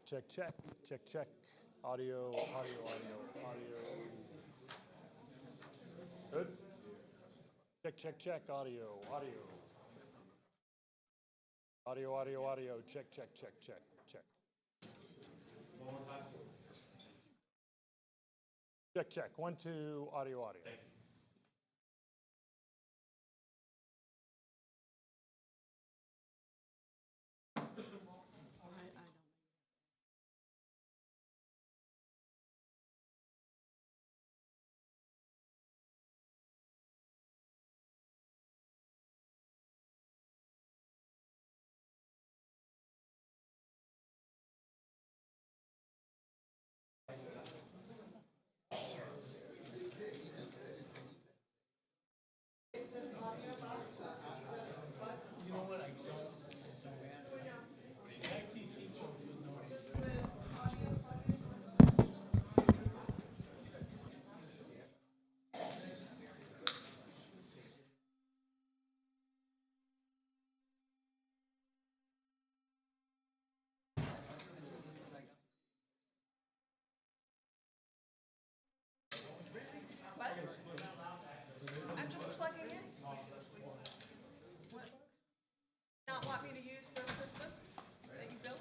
Check, check, check, check. Audio, audio, audio, audio. Good? Check, check, check. Audio, audio. Audio, audio, audio. Check, check, check, check, check. Check, check. 1, 2, audio, audio. I'm just plugging in. What? Not want me to use the system that you built?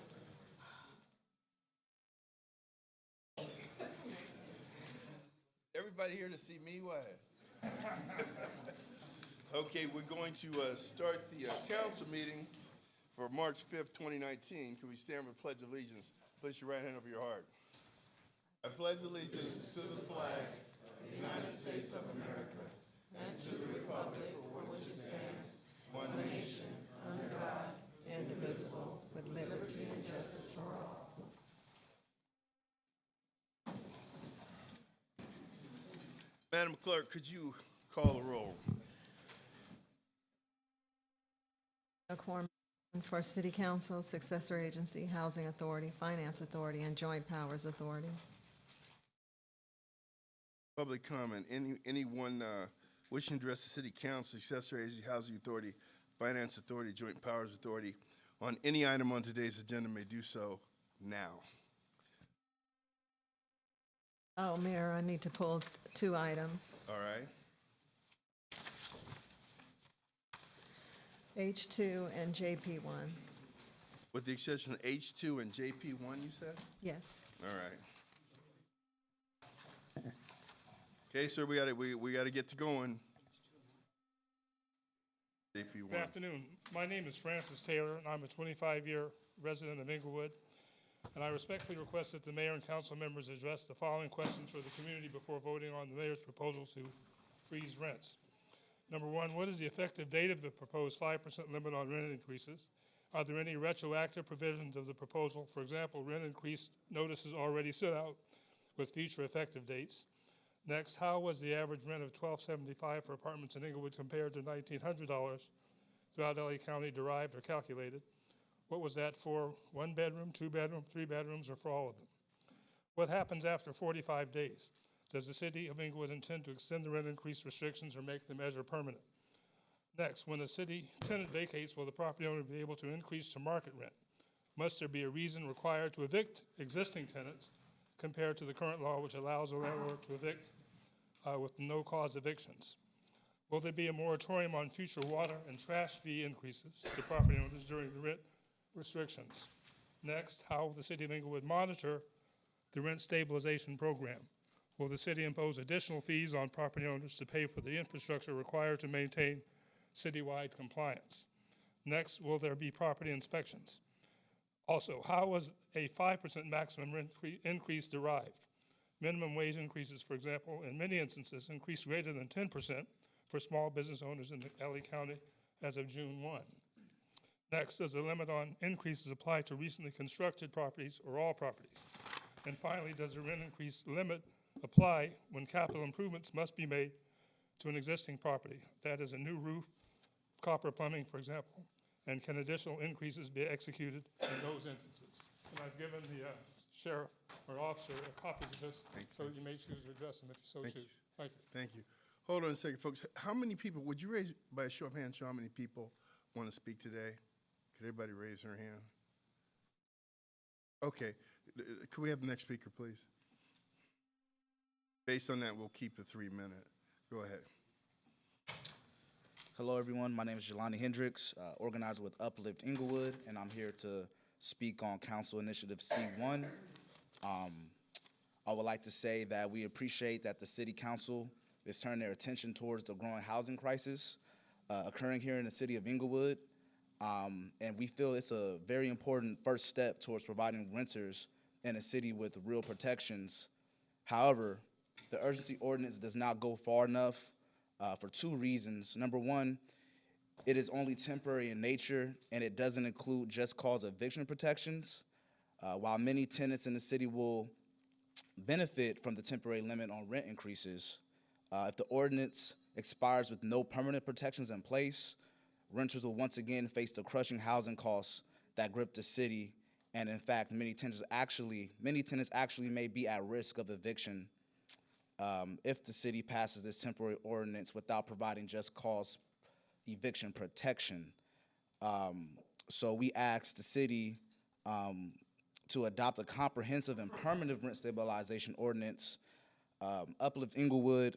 Everybody here to see me? What? Okay, we're going to start the council meeting for March 5th, 2019. Can we stand for Pledge of Allegiance? Place your right hand over your heart. I pledge allegiance to the flag of the United States of America and to the republic for which it stands, one nation, under God, Indivisible, with liberty and justice for all. Madam Clerk, could you call the roll? A quorum for City Council, Successor Agency, Housing Authority, Finance Authority, and Joint Powers Authority. Public comment. Anyone wishing to address the City Council, Successor Agency, Housing Authority, Finance Authority, Joint Powers Authority on any item on today's agenda may do so now. Oh, Mayor, I need to pull 2 items. All right. H2 and JP1. With the exception of H2 and JP1, you said? Yes. All right. Okay, sir, we gotta get to going. JP1. Good afternoon. My name is Francis Taylor, and I'm a 25-year resident of Inglewood. And I respectfully request that the mayor and council members address the following questions for the community before voting on the mayor's proposal to freeze rents. Number 1, what is the effective date of the proposed 5% limit on rent increases? Are there any retroactive provisions of the proposal? For example, rent increase notices already sent out with future effective dates. Next, how was the average rent of $1,275 for apartments in Inglewood compared to $1,900 throughout LA County derived or calculated? What was that for 1 bedroom, 2 bedroom, 3 bedrooms, or for all of them? What happens after 45 days? Does the city of Inglewood intend to extend the rent increase restrictions or make the measure permanent? Next, when a city tenant vacates, will the property owner be able to increase to market rent? Must there be a reason required to evict existing tenants compared to the current law, which allows a landlord to evict with no-cause evictions? Will there be a moratorium on future water and trash fee increases to property owners during the rent restrictions? Next, how will the city of Inglewood monitor the rent stabilization program? Will the city impose additional fees on property owners to pay for the infrastructure required to maintain citywide compliance? Next, will there be property inspections? Also, how was a 5% maximum rent increase derived? Minimum wage increases, for example, in many instances increased greater than 10% for small business owners in LA County as of June 1. Next, does the limit on increases apply to recently constructed properties or all properties? And finally, does the rent increase limit apply when capital improvements must be made to an existing property? That is a new roof, copper plumbing, for example, and can additional increases be executed in those instances? And I've given the sheriff or officer copies of this, so you may choose to address them if you so choose. Thank you. Thank you. Hold on a second, folks. How many people, would you raise by a show of hands, show how many people want to speak today? Could everybody raise their hand? Okay, could we have the next speaker, please? Based on that, we'll keep a 3-minute. Go ahead. Hello, everyone. My name is Jelani Hendricks, organizer with Uplift Inglewood, and I'm here to speak on Council Initiative C1. I would like to say that we appreciate that the City Council is turning their attention towards the growing housing crisis occurring here in the city of Inglewood, and we feel it's a very important first step towards providing renters in a city with real protections. However, the urgency ordinance does not go far enough for 2 reasons. Number one, it is only temporary in nature, and it doesn't include just cause eviction protections. While many tenants in the city will benefit from the temporary limit on rent increases, if the ordinance expires with no permanent protections in place, renters will once again face the crushing housing costs that grip the city, and in fact, many tenants actually may be at risk of eviction if the city passes this temporary ordinance without providing just cause eviction protection. So we asked the city to adopt a comprehensive and permanent rent stabilization ordinance. Uplift Inglewood,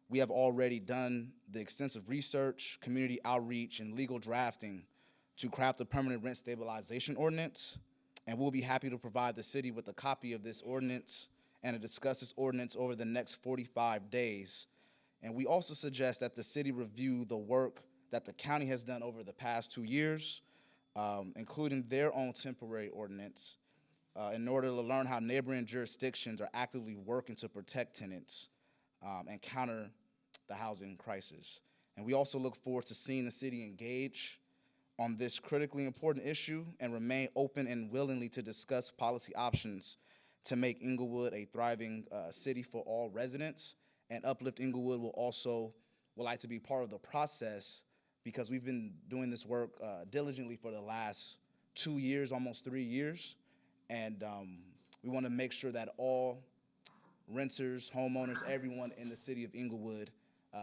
we have already done the extensive research, community outreach, and legal drafting to craft a permanent rent stabilization ordinance, and we'll be happy to provide the city with a copy of this ordinance and to discuss this ordinance over the next 45 days. And we also suggest that the city review the work that the county has done over the past 2 years, including their own temporary ordinance, in order to learn how neighboring jurisdictions are actively working to protect tenants and counter the housing crisis. And we also look forward to seeing the city engage on this critically important issue and remain open and willingly to discuss policy options to make Inglewood a thriving city for all residents. And Uplift Inglewood would like to be part of the process because we've been doing this work diligently for the last 2 years, almost 3 years. And we want to make sure that all renters, homeowners, everyone in the city of Inglewood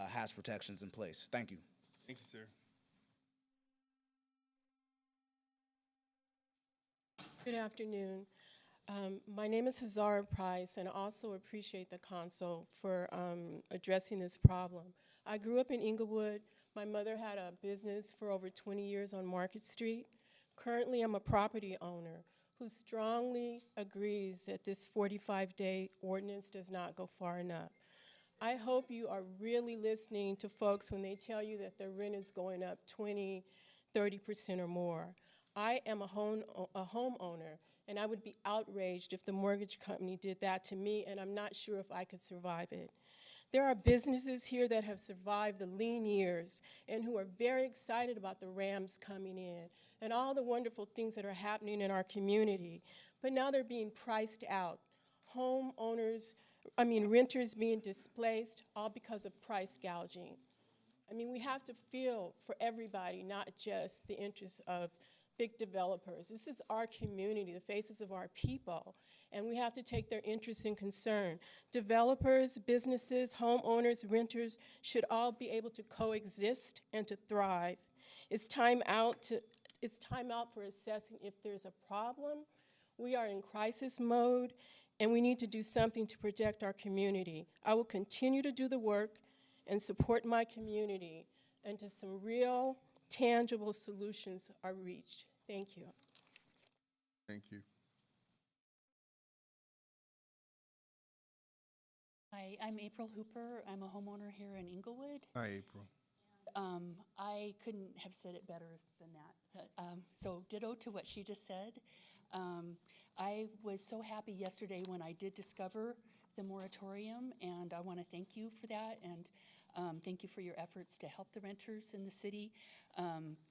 has protections in place. Thank you. Thank you, sir. Good afternoon. My name is Hazara Price, and I also appreciate the council for addressing this problem. I grew up in Inglewood. My mother had a business for over 20 years on Market Street. Currently, I'm a property owner who strongly agrees that this 45-day ordinance does not go far enough. I hope you are really listening to folks when they tell you that their rent is going up 20, 30% or more. I am a homeowner, and I would be outraged if the mortgage company did that to me, and I'm not sure if I could survive it. There are businesses here that have survived the lean years and who are very excited about the Rams coming in and all the wonderful things that are happening in our community. But now they're being priced out. Renters being displaced, all because of price gouging. We have to feel for everybody, not just the interests of big developers. This is our community, the faces of our people, and we have to take their interests in concern. Developers, businesses, homeowners, renters should all be able to coexist and to thrive. It's time out for assessing if there's a problem. We are in crisis mode, and we need to do something to protect our community. I will continue to do the work and support my community until some real, tangible solutions are reached. Thank you. Thank you. Hi, I'm April Hooper. I'm a homeowner here in Inglewood. Hi, April. I couldn't have said it better than that. So ditto to what she just said. I was so happy yesterday when I did discover the moratorium, and I want to thank you for that, and thank you for your efforts to help the renters in the city.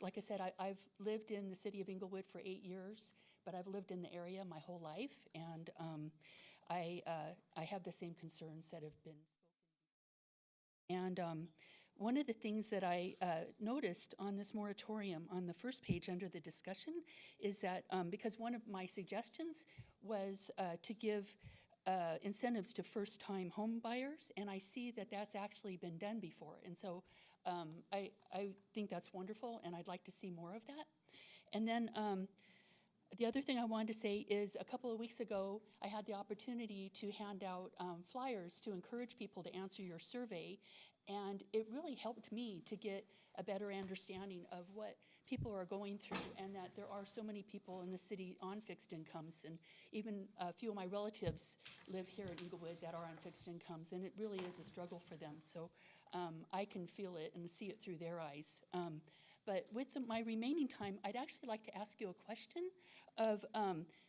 Like I said, I've lived in the city of Inglewood for 8 years, but I've lived in the area my whole life, and I have the same concerns that have been spoken. And one of the things that I noticed on this moratorium on the first page under the discussion is that because one of my suggestions was to give incentives to first-time home buyers, and I see that that's actually been done before. And so I think that's wonderful, and I'd like to see more of that. And then The other thing I wanted to say is a couple of weeks ago, I had the opportunity to hand out flyers to encourage people to answer your survey, and it really helped me to get a better understanding of what people are going through, and that there are so many people in the city on fixed incomes, and even a few of my relatives live here in Inglewood that are on fixed incomes, and it really is a struggle for them. So I can feel it and see it through their eyes. But with my remaining time, I'd actually like to ask you a question of,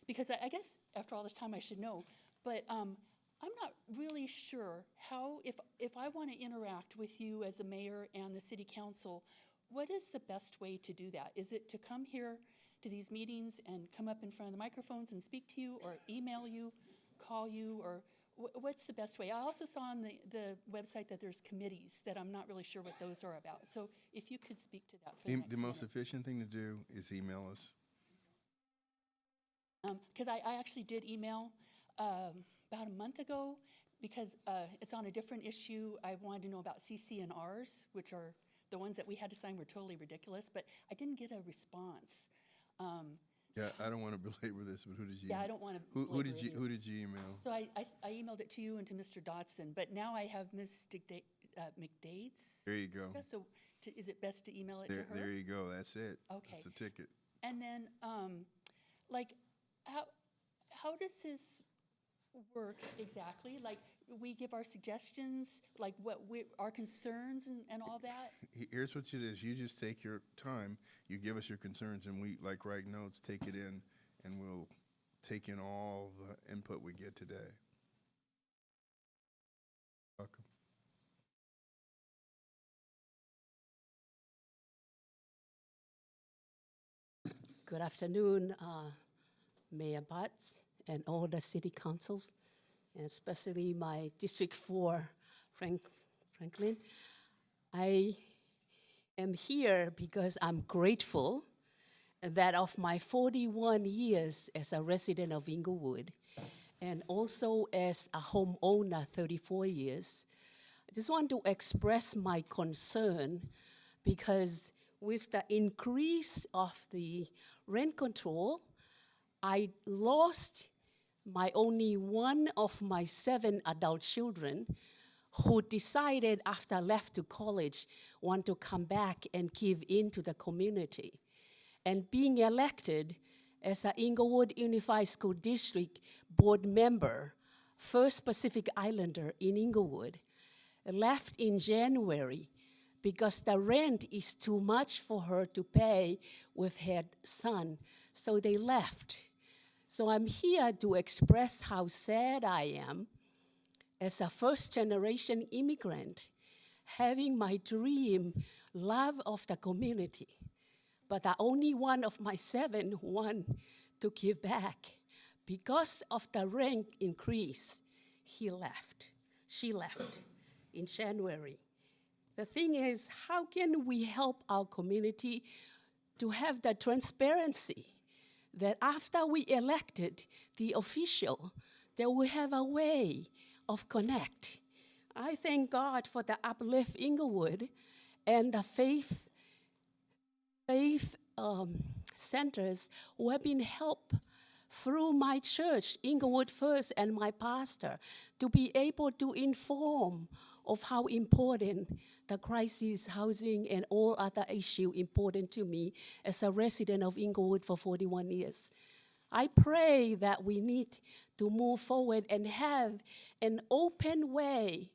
because I guess after all this time I should know, but I'm not really sure how, if I want to interact with you as the mayor and the city council, what is the best way to do that? Is it to come here to these meetings and come up in front of the microphones and speak to you, or email you, call you, or what's the best way? I also saw on the website that there's committees that I'm not really sure what those are about. So if you could speak to that for the next The most minute. efficient thing to do is email us. Because I actually did email about a month ago, because it's on a different issue. I wanted to know about CC&Rs, which are the ones that we had to sign were totally ridiculous, but I didn't get a response. Yeah, I don't want to belabor this, but who did you? Yeah, I don't want to. Who did you email? So I emailed it to you and to Mr. Dotson, but now I have Ms. McDade's. There you go. Yeah, so is it best to email it to her? There you go. That's it. Okay. That's the ticket. And then, like, how does this work exactly? Like, we give our suggestions, like our concerns and all that? Here's what it is. You just take your time. You give us your concerns, and we, like write notes, take it in, and we'll take in all the input we get today. Welcome. Good afternoon, Mayor Butts and all the city councils, and especially my District 4, Franklin. I am here because I'm grateful that of my 41 years as a resident of Inglewood, and also as a homeowner, 34 years, I just want to express my concern because with the increase of the rent control, I lost my only one of my 7 adult children who decided after I left to college want to come back and give in to the community. And being elected as an Inglewood Unified School District board member, first Pacific Islander in Inglewood, left in January because the rent is too much for her to pay with her son, so they left. So I'm here to express how sad I am as a first-generation immigrant, having my dream, love of the community, but the only one of my 7 who want to give back. Because of the rent increase, she left in January. The thing is, how can we help our community to have the transparency that after we elected the official, that we have a way of connect? I thank God for the Uplift Inglewood and the faith centers who have been helped through my church, Inglewood First, and my pastor, to be able to inform of how important the crisis housing and all other issues important to me as a resident of Inglewood for 41 years. I pray that we need to move forward and have an open way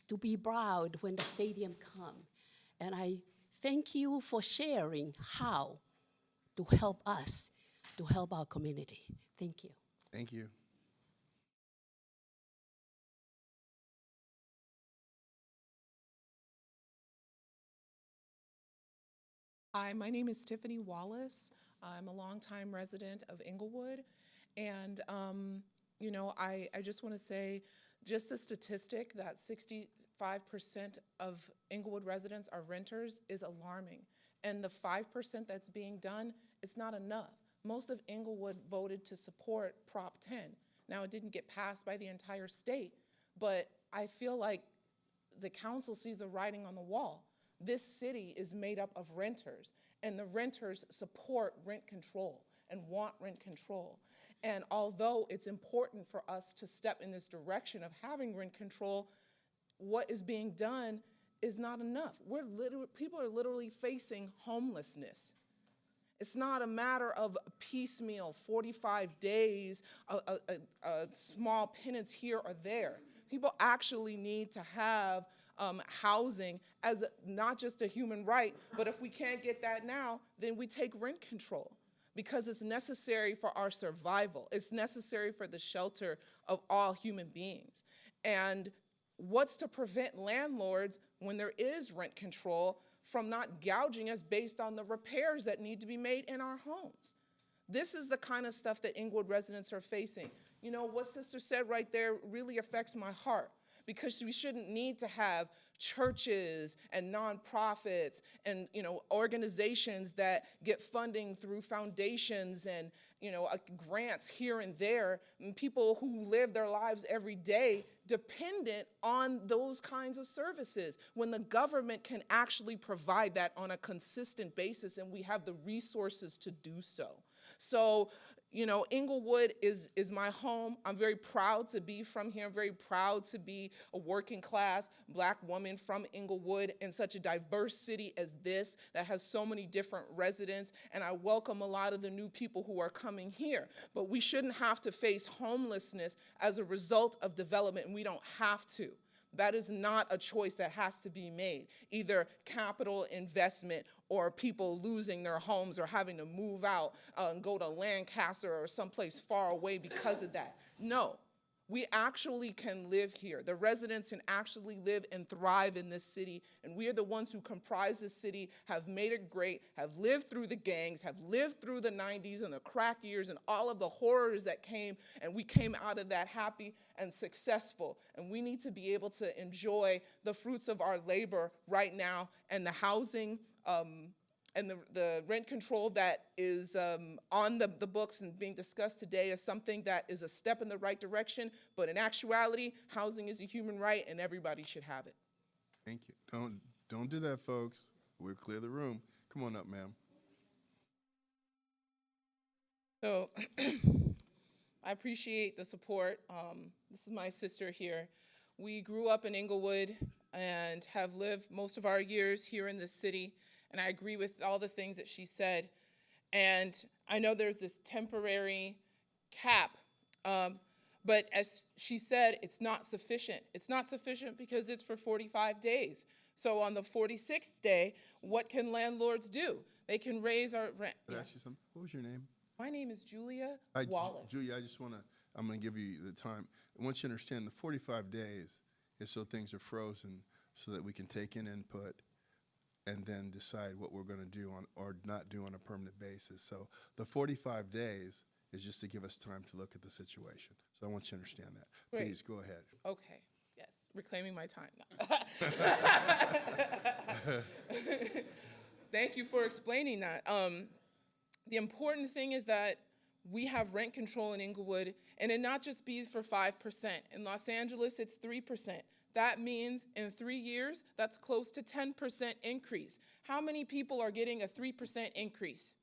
to be proud when the stadium comes. And I thank you for sharing how to help us, to help our community. Thank you. Thank you. Hi, my name is Tiffany Wallace. I'm a longtime resident of Inglewood. And, I just want to say, just the statistic that 65% of Inglewood residents are renters is alarming. And the 5% that's being done, it's not enough. Most of Inglewood voted to support Prop 10. Now, it didn't get passed by the entire state, but I feel like the council sees the writing on the wall. This city is made up of renters, and the renters support rent control. and want rent control. And although it's important for us to step in this direction of having rent control, what is being done is not enough. People are literally facing homelessness. It's not a matter of piecemeal, 45 days, a small penance here or there. People actually need to have housing as not just a human right, but if we can't get that now, then we take rent control because it's necessary for our survival. It's necessary for the shelter of all human beings. And what's to prevent landlords, when there is rent control, from not gouging us based on the repairs that need to be made in our homes? This is the kind of stuff that Inglewood residents are facing. You know, what Sister said right there really affects my heart, because we shouldn't need to have churches and nonprofits and, you know, organizations that get funding through foundations and, you know, grants here and there, and people who live their lives every day dependent on those kinds of services, when the government can actually provide that on a consistent basis and we have the resources to do so. So, you know, Inglewood is my home. I'm very proud to be from here. I'm very proud to be a working class Black woman from Inglewood in such a diverse city as this that has so many different residents. And I welcome a lot of the new people who are coming here. But we shouldn't have to face homelessness as a result of development, and we don't have to. That is not a choice that has to be made, either capital investment or people losing their homes or having to move out and go to Lancaster or someplace far away because of that. No, we actually can live here. The residents can actually live and thrive in this city, and we are the ones who comprise this city, have made it great, have lived through the gangs, have lived through the 90s and the crack years and all of the horrors that came, and we came out of that happy and successful. And we need to be able to enjoy the fruits of our labor right now, and the housing and the rent control that is on the books and being discussed today is something that is a step in the right direction. But in actuality, housing is a human right, and everybody should have it. Thank you. Don't do that, folks. We'll clear the room. Come on up, ma'am. So I appreciate the support. This is my sister here. We grew up in Inglewood and have lived most of our years here in this city. And I agree with all the things that she said. And I know there's this temporary cap, but as she said, it's not sufficient. It's not sufficient because it's for 45 days. So on the 46th day, what can landlords do? They can raise our rent. Can I ask you something? What was your name? My name is Julia Wallace. Julia, I'm going to give you the time. I want you to understand the 45 days is so things are frozen so that we can take in input and then decide what we're going to do on or not do on a permanent basis. So the 45 days is just to give us time to look at the situation. So I want you to understand that. Great. Please go ahead. Okay, yes, reclaiming my time now. Thank you for explaining that. The important thing is that we have rent control in Inglewood, and it not just be for 5%. In Los Angeles, it's 3%. That means in 3 years, that's close to 10% increase. How many people are getting a 3% increase?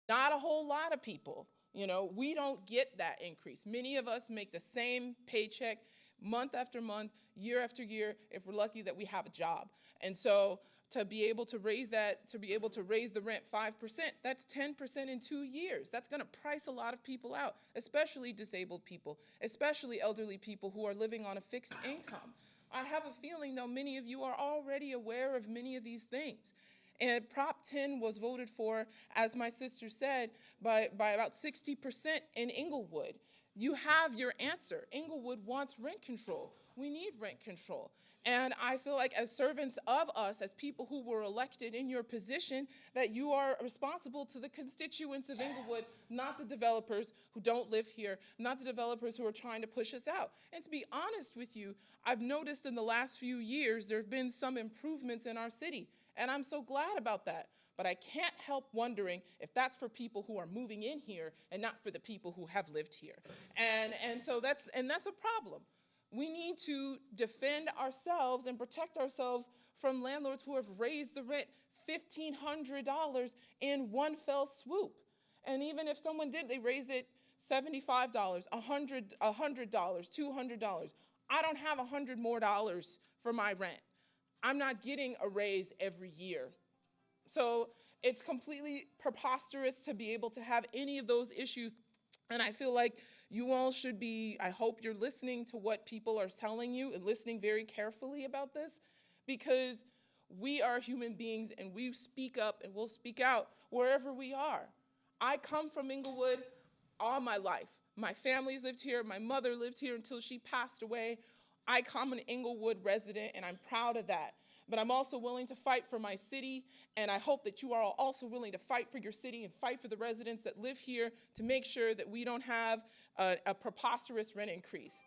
Not a whole lot of people. You know, we don't get that increase. Many of us make the same paycheck month after month, year after year, if we're lucky that we have a job. And so to be able to raise that, to be able to raise the rent 5%, that's 10% in 2 years. That's going to price a lot of people out, especially disabled people, especially elderly people who are living on a fixed income. I have a feeling, though, many of you are already aware of many of these things. And Prop 10 was voted for, as my sister said, by about 60% in Inglewood. You have your answer. Inglewood wants rent control. We need rent control. And I feel like as servants of us, as people who were elected in your position, that you are responsible to the constituents of Inglewood, not the developers who don't live here, not the developers who are trying to push us out. And to be honest with you, I've noticed in the last few years there have been some improvements in our city, and I'm so glad about that. But I can't help wondering if that's for people who are moving in here and not for the people who have lived here. And so that's a problem. We need to defend ourselves and protect ourselves from landlords who have raised the rent $1,500 in one fell swoop. And even if someone did, they raise it $75, $100, $200. I don't have $100 more for my rent. I'm not getting a raise every year. So it's completely preposterous to be able to have any of those issues. And I feel like you all should be, I hope you're listening to what people are telling you and listening very carefully about this, because we are human beings and we speak up and we'll speak out wherever we are. I come from Inglewood all my life. My family's lived here. My mother lived here until she passed away. I come an Inglewood resident, and I'm proud of that. But I'm also willing to fight for my city, and I hope that you are also willing to fight for your city and fight for the residents that live here to make sure that we don't have a preposterous rent increase.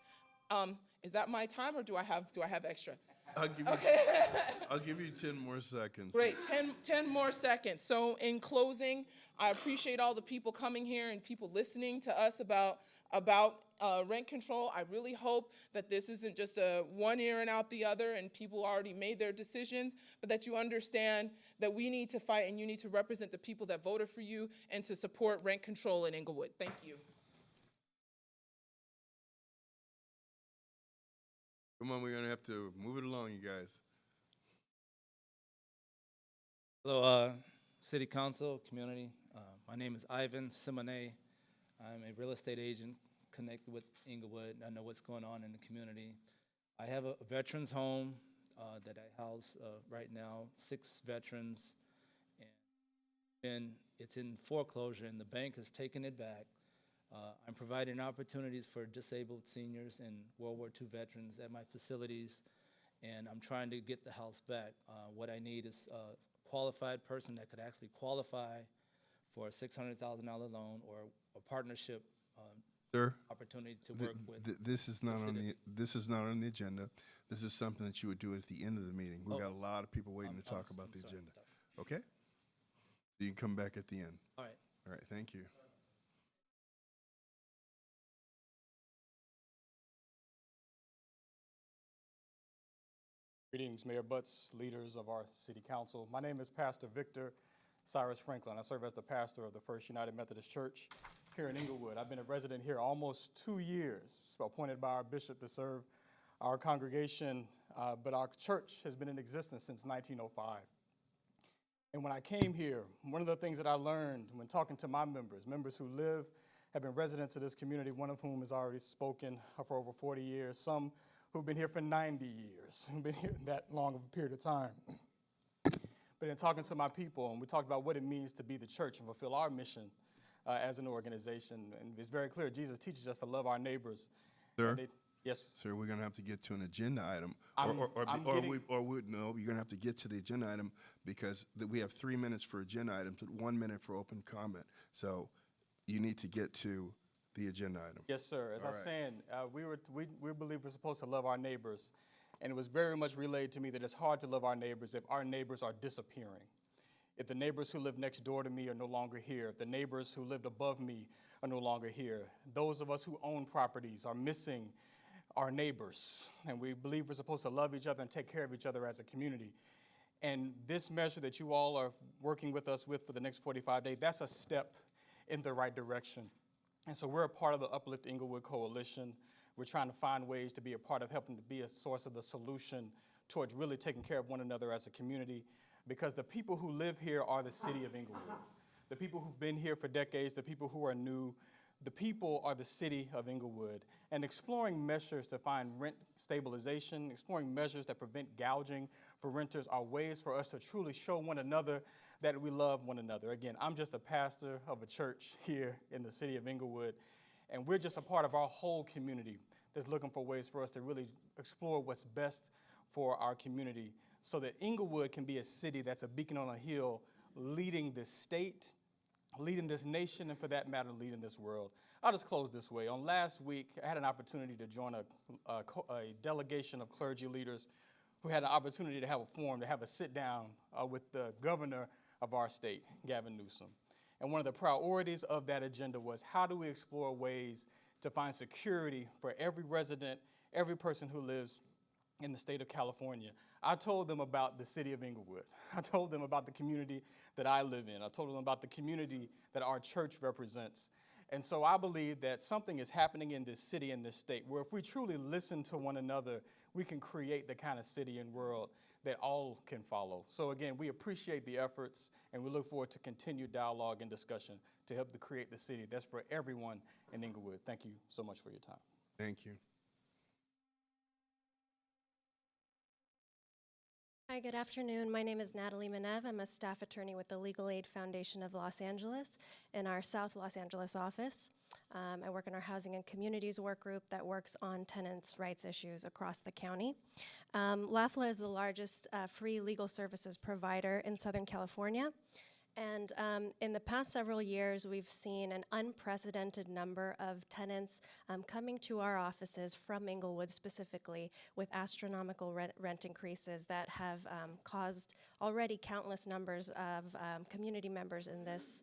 Is that my time, or do I have extra? I'll give you 10 more seconds. Great, 10 more seconds. So in closing, I appreciate all the people coming here and people listening to us about rent control. I really hope that this isn't just a one ear and out the other and people already made their decisions, but that you understand that we need to fight and you need to represent the people that voted for you and to support rent control in Inglewood. Thank you. Come on, we're going to have to move it along, you guys. Hello, City Council, community. My name is Ivan Simone. I'm a real estate agent connected with Inglewood. I know what's going on in the community. I have a veterans home that I house right now, 6 veterans, and it's in foreclosure, and the bank has taken it back. I'm providing opportunities for disabled seniors and World War II veterans at my facilities, and I'm trying to get the house back. What I need is a qualified person that could actually qualify for a $600,000 loan or a partnership Sir, opportunity to work with. this is not on the agenda. This is something that you would do at the end of the meeting. We've got a lot of people waiting to talk about the agenda. Okay? So you can come back at the end. All right. All right, thank you. Greetings, Mayor Butts, leaders of our city council. My name is Pastor Victor Cyrus Franklin. I serve as the pastor of the First United Methodist Church here in Inglewood. I've been a resident here almost 2 years, appointed by our bishop to serve our congregation, but our church has been in existence since 1905. And when I came here, one of the things that I learned when talking to my members who have been residents of this community, one of whom has already spoken for over 40 years, some who've been here for 90 years, who've been here that long of a period of time. But in talking to my people, and we talked about what it means to be the church and fulfill our mission as an organization, and it's very clear, Jesus teaches us to love our neighbors. Sir? Yes? Sir, we're going to have to get to an agenda item. No, You're going to have to get to the agenda item because we have 3 minutes for agenda items and 1 minute for open comment. So you need to get to the agenda item. Yes, sir. As I was saying, we believe we're supposed to love our neighbors. And it was very much relayed to me that it's hard to love our neighbors if our neighbors are disappearing. If the neighbors who live next door to me are no longer here, if the neighbors who lived above me are no longer here, those of us who own properties are missing our neighbors. And we believe we're supposed to love each other and take care of each other as a community. And this measure that you all are working with us with for the next 45 days, that's a step in the right direction. And so we're a part of the Uplift Inglewood Coalition. We're trying to find ways to be a part of helping to be a source of the solution towards really taking care of one another as a community, because the people who live here are the city of Inglewood. The people who've been here for decades, the people who are new, the people are the city of Inglewood. And exploring measures to find rent stabilization, exploring measures that prevent gouging for renters are ways for us to truly show one another that we love one another. Again, I'm just a pastor of a church here in the city of Inglewood, and we're just a part of our whole community that's looking for ways for us to really explore what's best for our community so that Inglewood can be a city that's a beacon on a hill, leading this state, leading this nation, and for that matter, leading this world. I'll just close this way. On last week, I had an opportunity to join a delegation of clergy leaders who had an opportunity to have a forum, to have a sit-down with the governor of our state, Gavin Newsom. And one of the priorities of that agenda was how do we explore ways to find security for every resident, every person who lives in the state of California. I told them about the city of Inglewood. I told them about the community that I live in. I told them about the community that our church represents. And so I believe that something is happening in this city and this state where if we truly listen to one another, we can create the kind of city and world that all can follow. So again, we appreciate the efforts and we look forward to continued dialogue and discussion to help to create the city that's for everyone in Inglewood. Thank you so much for your time. Thank you. Hi, good afternoon. My name is Natalie Menev. I'm a staff attorney with the Legal Aid Foundation of Los Angeles in our South Los Angeles office. I work in our Housing and Communities work group that works on tenants' rights issues across the county. LAFLA is the largest free legal services provider in Southern California. And in the past several years, we've seen an unprecedented number of tenants coming to our offices from Inglewood specifically with astronomical rent increases that have caused already countless numbers of community members in this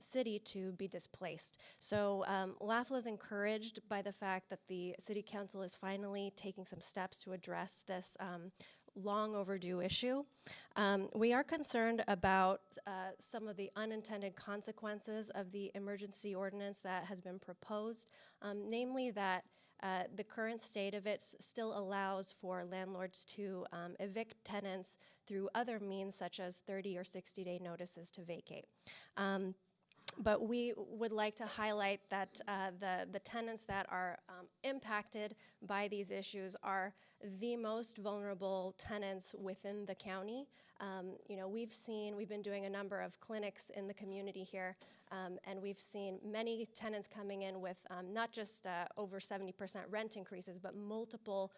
city to be displaced. So LAFLA is encouraged by the fact that the City Council is finally taking some steps to address this long overdue issue. We are concerned about some of the unintended consequences of the emergency ordinance that has been proposed, namely that the current state of it still allows for landlords to evict tenants through other means such as 30 or 60-day notices to vacate. But we would like to highlight that the tenants that are impacted by these issues are the most vulnerable tenants within the county. We've been doing a number of clinics in the community here, and we've seen many tenants coming in with not just over 70% rent increases, but multiple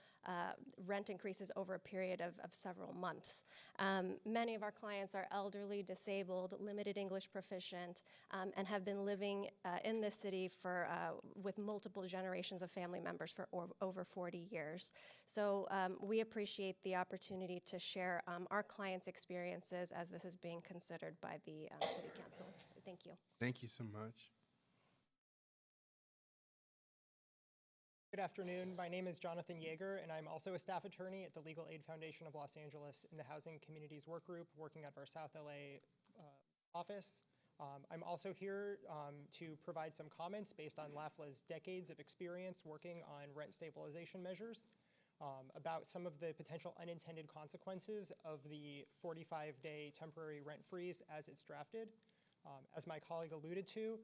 rent increases over a period of several months. Many of our clients are elderly, disabled, limited English proficient, and have been living in this city with multiple generations of family members for over 40 years. So we appreciate the opportunity to share our clients' experiences as this is being considered by the City Council. Thank you. Thank you so much. Good afternoon. My name is Jonathan Yeager, and I'm also a staff attorney at the Legal Aid Foundation of Los Angeles in the Housing and Communities Work Group, working out of our South LA office. I'm also here to provide some comments based on LAFLA's decades of experience working on rent stabilization measures, about some of the potential unintended consequences of the 45-day temporary rent freeze as it's drafted. As my colleague alluded to,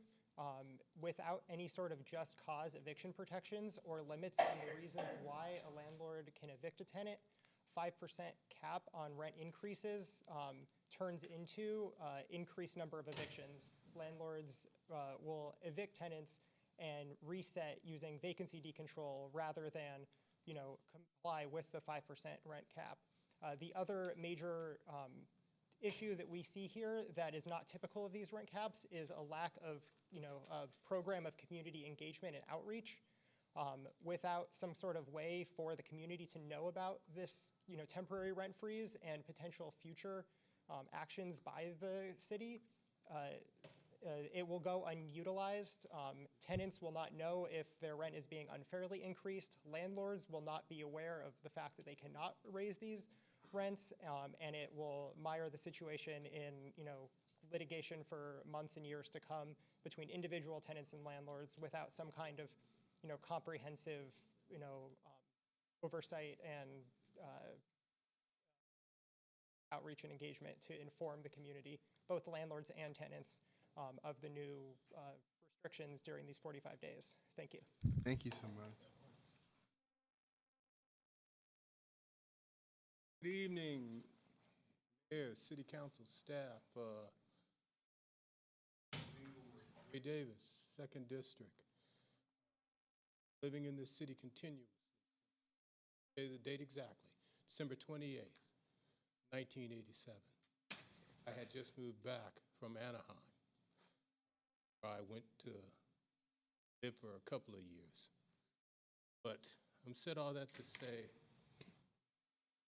without any sort of just cause eviction protections or limits on the reasons why a landlord can evict a tenant, 5% cap on rent increases turns into increased number of evictions. Landlords will evict tenants and reset using vacancy decontrol rather than comply with the 5% rent cap. The other major issue that we see here that is not typical of these rent caps is a lack of a program of community engagement and outreach. Without some sort of way for the community to know about this temporary rent freeze and potential future actions by the city, it will go unutilized. Tenants will not know if their rent is being unfairly increased. Landlords will not be aware of the fact that they cannot raise these rents, and it will mire the situation in litigation for months and years to come between individual tenants and landlords without some kind of comprehensive oversight and outreach and engagement to inform the community, both landlords and tenants, of the new restrictions during these 45 days. Thank you. Thank you so much. Good evening, Mayor, City Council, staff. Ray Davis, 2nd District. Living in this city continuously. The date exactly, December 28th, 1987. I had just moved back from Anaheim, where I went to live for a couple of years. But I'm said all that to say,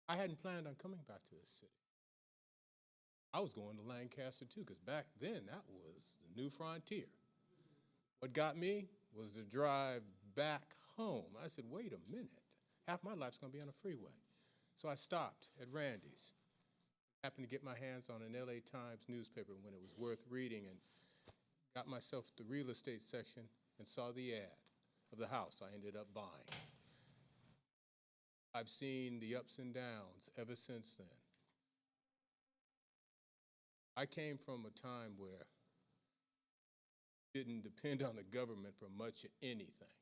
I hadn't planned on coming back to this city. I was going to Lancaster too, because back then that was the new frontier. What got me was the drive back home. I said, wait a minute. half my life's gonna be on a freeway. So I stopped at Randy's. Happened to get my hands on an LA Times newspaper when it was worth reading, and got myself the real estate section and saw the ad of the house I ended up buying. I've seen the ups and downs ever since then. I came from a time where didn't depend on the government for much of anything.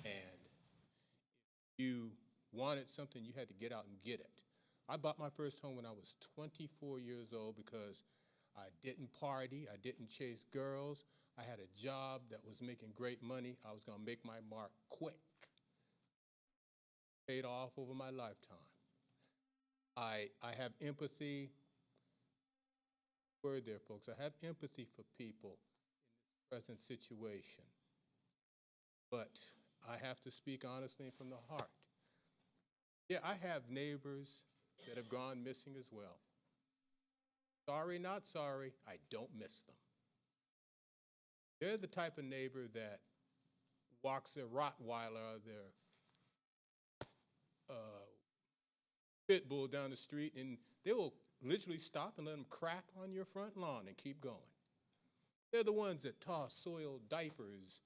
And if you wanted something, you had to get out and get it. I bought my first home when I was 24 years old because I didn't party, I didn't chase girls, I had a job that was making great money. I was gonna make my mark quick. Paid off over my lifetime. I have empathy. Word there, folks. I have empathy for people in this present situation. But I have to speak honestly from the heart. Yeah, I have neighbors that have gone missing as well. Sorry, not sorry, I don't miss them. They're the type of neighbor that walks their Rottweiler or their pit bull down the street, and they will literally stop and let them crap on your front lawn and keep going. They're the ones that toss soiled diapers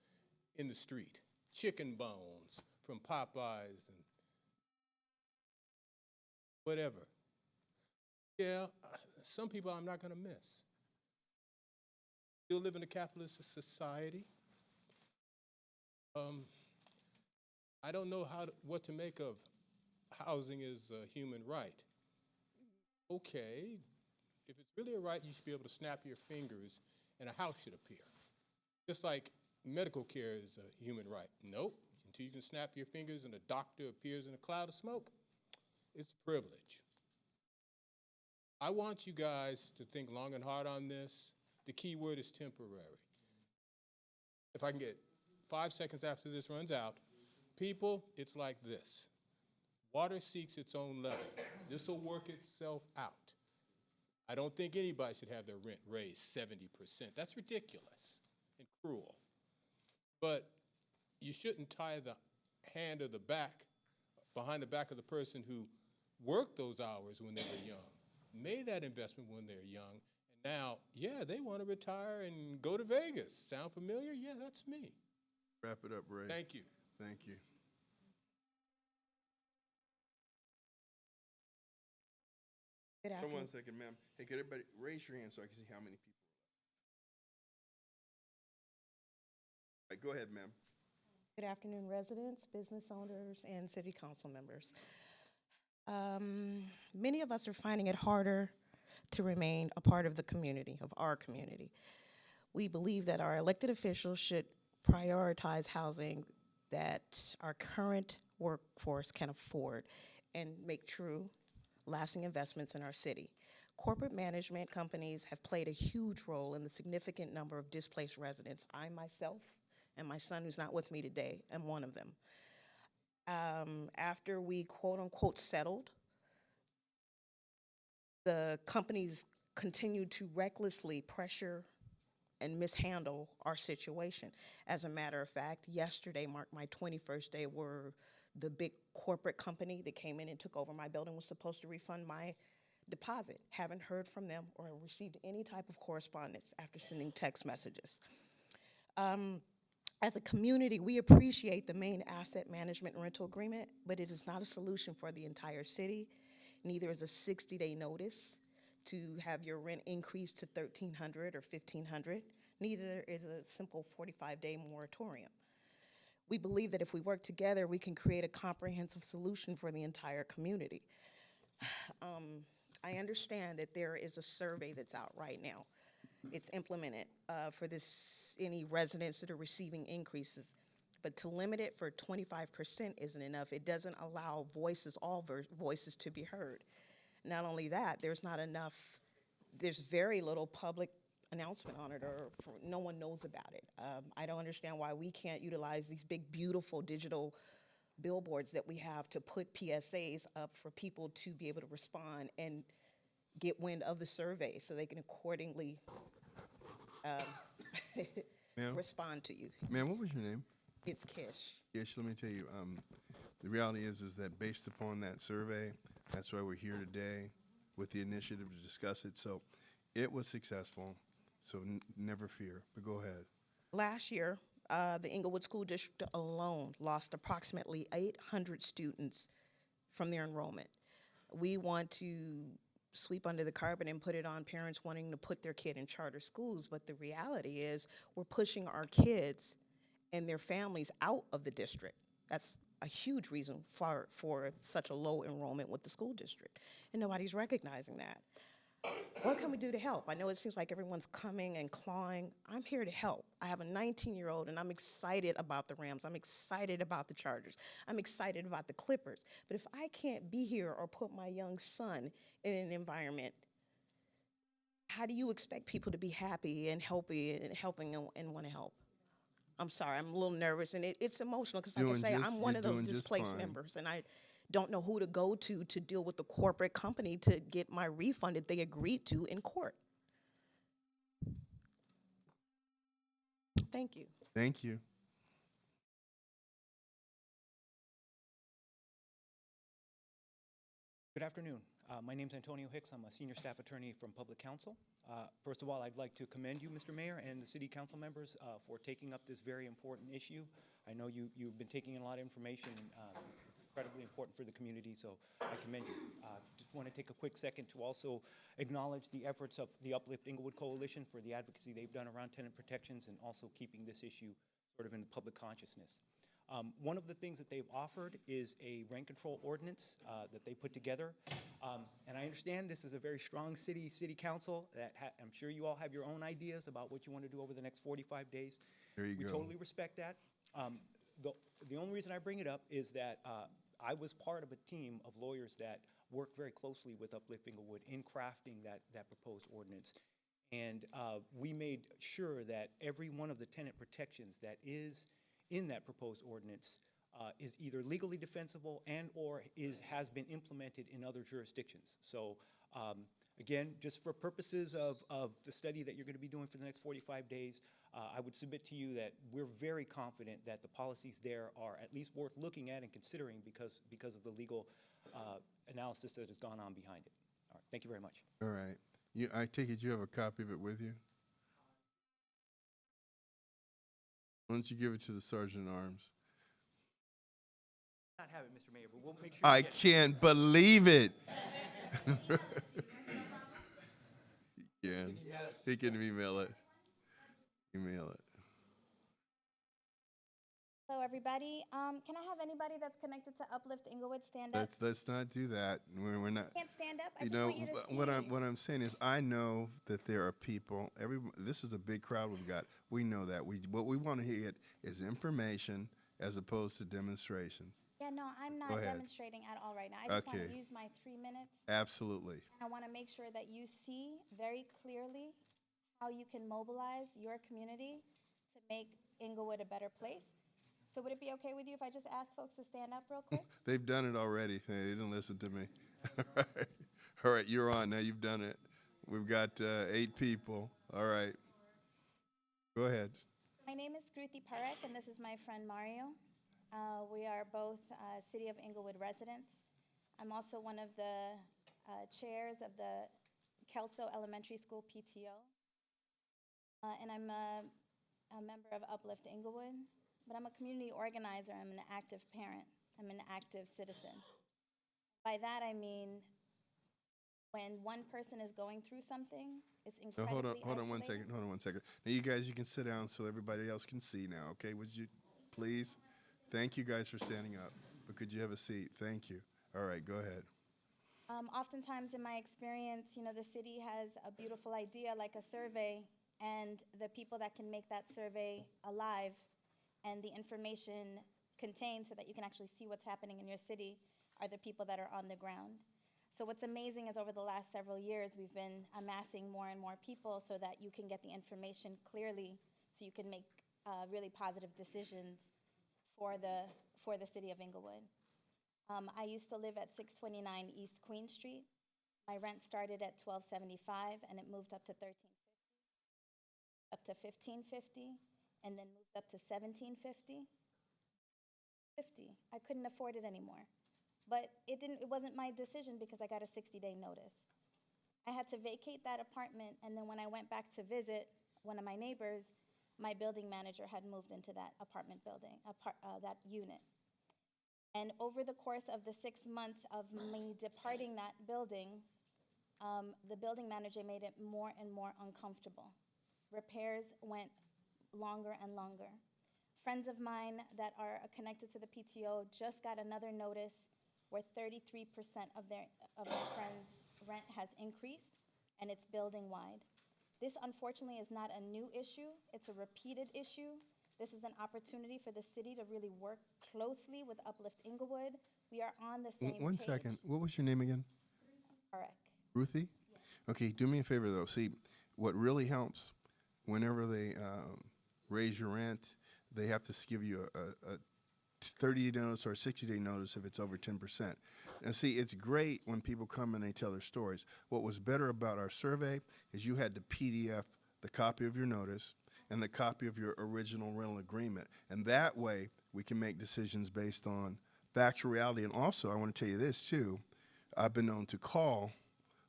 in the street, chicken bones from Popeyes and whatever. Yeah, some people I'm not gonna miss. Still live in a capitalist society. I don't know what to make of housing is a human right. Okay, if it's really a right, you should be able to snap your fingers and a house should appear. Just like medical care is a human right. Nope, until you can snap your fingers and a doctor appears in a cloud of smoke, it's a privilege. I want you guys to think long and hard on this. The key word is temporary. If I can get 5 seconds after this runs out, people, it's like this. Water seeks its own level. This will work itself out. I don't think anybody should have their rent raised 70%. That's ridiculous and cruel. But you shouldn't tie the hand of the back, behind the back of the person who worked those hours when they were young, made that investment when they're young, and now, yeah, they want to retire and go to Vegas. Sound familiar? Yeah, that's me. Wrap it up, Ray. Thank you. Thank you. Good Hold on afternoon. 1 second, ma'am. Hey, could everybody raise your hand so I can see how many people? All right, go ahead, ma'am. Good afternoon, residents, business owners, and city council members. Many of us are finding it harder to remain a part of the community, of our community. We believe that our elected officials should prioritize housing that our current workforce can afford and make true, lasting investments in our city. Corporate management companies have played a huge role in the significant number of displaced residents. I myself and my son, who's not with me today, am one of them. After we quote unquote settled, the companies continued to recklessly pressure and mishandle our situation. As a matter of fact, yesterday marked my 21st day where the big corporate company that came in and took over my building was supposed to refund my deposit. Haven't heard from them or received any type of correspondence after sending text messages. As a community, we appreciate the main asset management rental agreement, but it is not a solution for the entire city. Neither is a 60-day notice to have your rent increased to $1,300 or $1,500. Neither is a simple 45-day moratorium. We believe that if we work together, we can create a comprehensive solution for the entire community. I understand that there is a survey that's out right now. It's implemented for any residents that are receiving increases. But to limit it for 25% isn't enough. It doesn't allow all voices to be heard. Not only that, there's very little public announcement on it, or no one knows about it. I don't understand why we can't utilize these big, beautiful digital billboards that we have to put PSAs up for people to be able to respond and get wind of the survey so they can accordingly respond to you. Ma'am, what was your name? It's Kish. Yes, let me tell you, The reality is that based upon that survey, that's why we're here today with the initiative to discuss it. So it was successful, so never fear, but go ahead. Last year, the Inglewood School District alone lost approximately 800 students from their enrollment. We want to sweep under the carpet and put it on parents wanting to put their kid in charter schools, but the reality is we're pushing our kids and their families out of the district. That's a huge reason for such a low enrollment with the school district, and nobody's recognizing that. What can we do to help? I know it seems like everyone's coming and clawing. I'm here to help. I have a 19-year-old, and I'm excited about the Rams. I'm excited about the Chargers. I'm excited about the Clippers. But if I can't be here or put my young son in an environment, how do you expect people to be happy and helping and want to help? I'm sorry, I'm a little nervous, and it's emotional because, like I say, I'm one of those displaced members, and I don't know who to go to deal with the corporate company to get my refund that they agreed to in court. Thank you. Thank you. Good afternoon. My name is Antonio Hicks. I'm a senior staff attorney from Public Counsel. First of all, I'd like to commend you, Mr. Mayor, and the city council members for taking up this very important issue. I know you've been taking in a lot of information. It's incredibly important for the community, so I commend you. Just want to take a quick second to also acknowledge the efforts of the Uplift Inglewood Coalition for the advocacy they've done around tenant protections and also keeping this issue sort of in the public consciousness. One of the things that they've offered is a rent control ordinance that they put together. And I understand this is a very strong city council that I'm sure you all have your own ideas about what you want to do over the next 45 days. There you We go. totally respect that. The only reason I bring it up is that I was part of a team of lawyers that worked very closely with Uplift Inglewood in crafting that proposed ordinance. And we made sure that every one of the tenant protections that is in that proposed ordinance is either legally defensible and or has been implemented in other jurisdictions. So again, just for purposes of the study that you're going to be doing for the next 45 days, I would submit to you that we're very confident that the policies there are at least worth looking at and considering because of the legal analysis that has gone on behind it. All right, thank you very much. All right. I take it you have a copy of it with you? Why don't you give it to the Sergeant at Arms? Not have it, Mr. Mayor, but we'll make sure. I can't believe it. He can email it. Email it. Hello, everybody. Can I have anybody that's connected to Uplift Inglewood stand up? Let's not do that. We're not. Can't stand up. I You just know want you to see. what I'm saying is I know that there are people. This is a big crowd we've got. We know that. What we want to hear is information as opposed to demonstrations. Yeah, no, I'm Go not ahead. demonstrating at all right now. I just want Okay. to use my 3 minutes. Absolutely. I want to make sure that you see very clearly how you can mobilize your community to make Inglewood a better place. So would it be okay with you if I just asked folks to stand up real quick? They've done it already. They didn't listen to me. All right, you're on now. You've done it. We've got 8 people. All right. Go ahead. My name is Kruti Parekh, and this is my friend Mario. We are both City of Inglewood residents. I'm also one of the chairs of the Kelso Elementary School PTO. And I'm a member of Uplift Inglewood. But I'm a community organizer. I'm an active parent. I'm an active citizen. By that, I mean when one person is going through something, it's Now, incredibly hold on 1 second. Hold on 1 second. Now, you guys, you can sit down so everybody else can see now, okay? Would you please? Thank you guys for standing up. But could you have a seat? Thank you. All right, go ahead. Oftentimes in my experience, you know, the city has a beautiful idea like a survey, and the people that can make that survey alive and the information contained so that you can actually see what's happening in your city are the people that are on the ground. So what's amazing is over the last several years, we've been amassing more and more people so that you can get the information clearly so you can make really positive decisions for the city of Inglewood. I used to live at 629 East Queen Street. My rent started at $12.75 and it moved up to $13.50, up to $15.50, and then moved up to $17.50. 50. I couldn't afford it anymore. But it wasn't my decision because I got a 60-day notice. I had to vacate that apartment, and then when I went back to visit one of my neighbors, my building manager had moved into that apartment building, that unit. And over the course of the 6 months of me departing that building, the building manager made it more and more uncomfortable. Repairs went longer and longer. Friends of mine that are connected to the PTO just got another notice where 33% of their friends' rent has increased, and it's building-wide. This, unfortunately, is not a new issue. It's a repeated issue. This is an opportunity for the city to really work closely with Uplift Inglewood. We are on the same page. One second. What was your name again? Correct. Ruthie? Okay, do me a favor, though. See, what really helps, whenever they raise your rent, they have to give you a 30-day notice or a 60-day notice if it's over 10%. And see, it's great when people come and they tell their stories. What was better about our survey is you had to PDF the copy of your notice and the copy of your original rental agreement. And that way, we can make decisions based on factual reality. And also, I want to tell you this, too. I've been known to call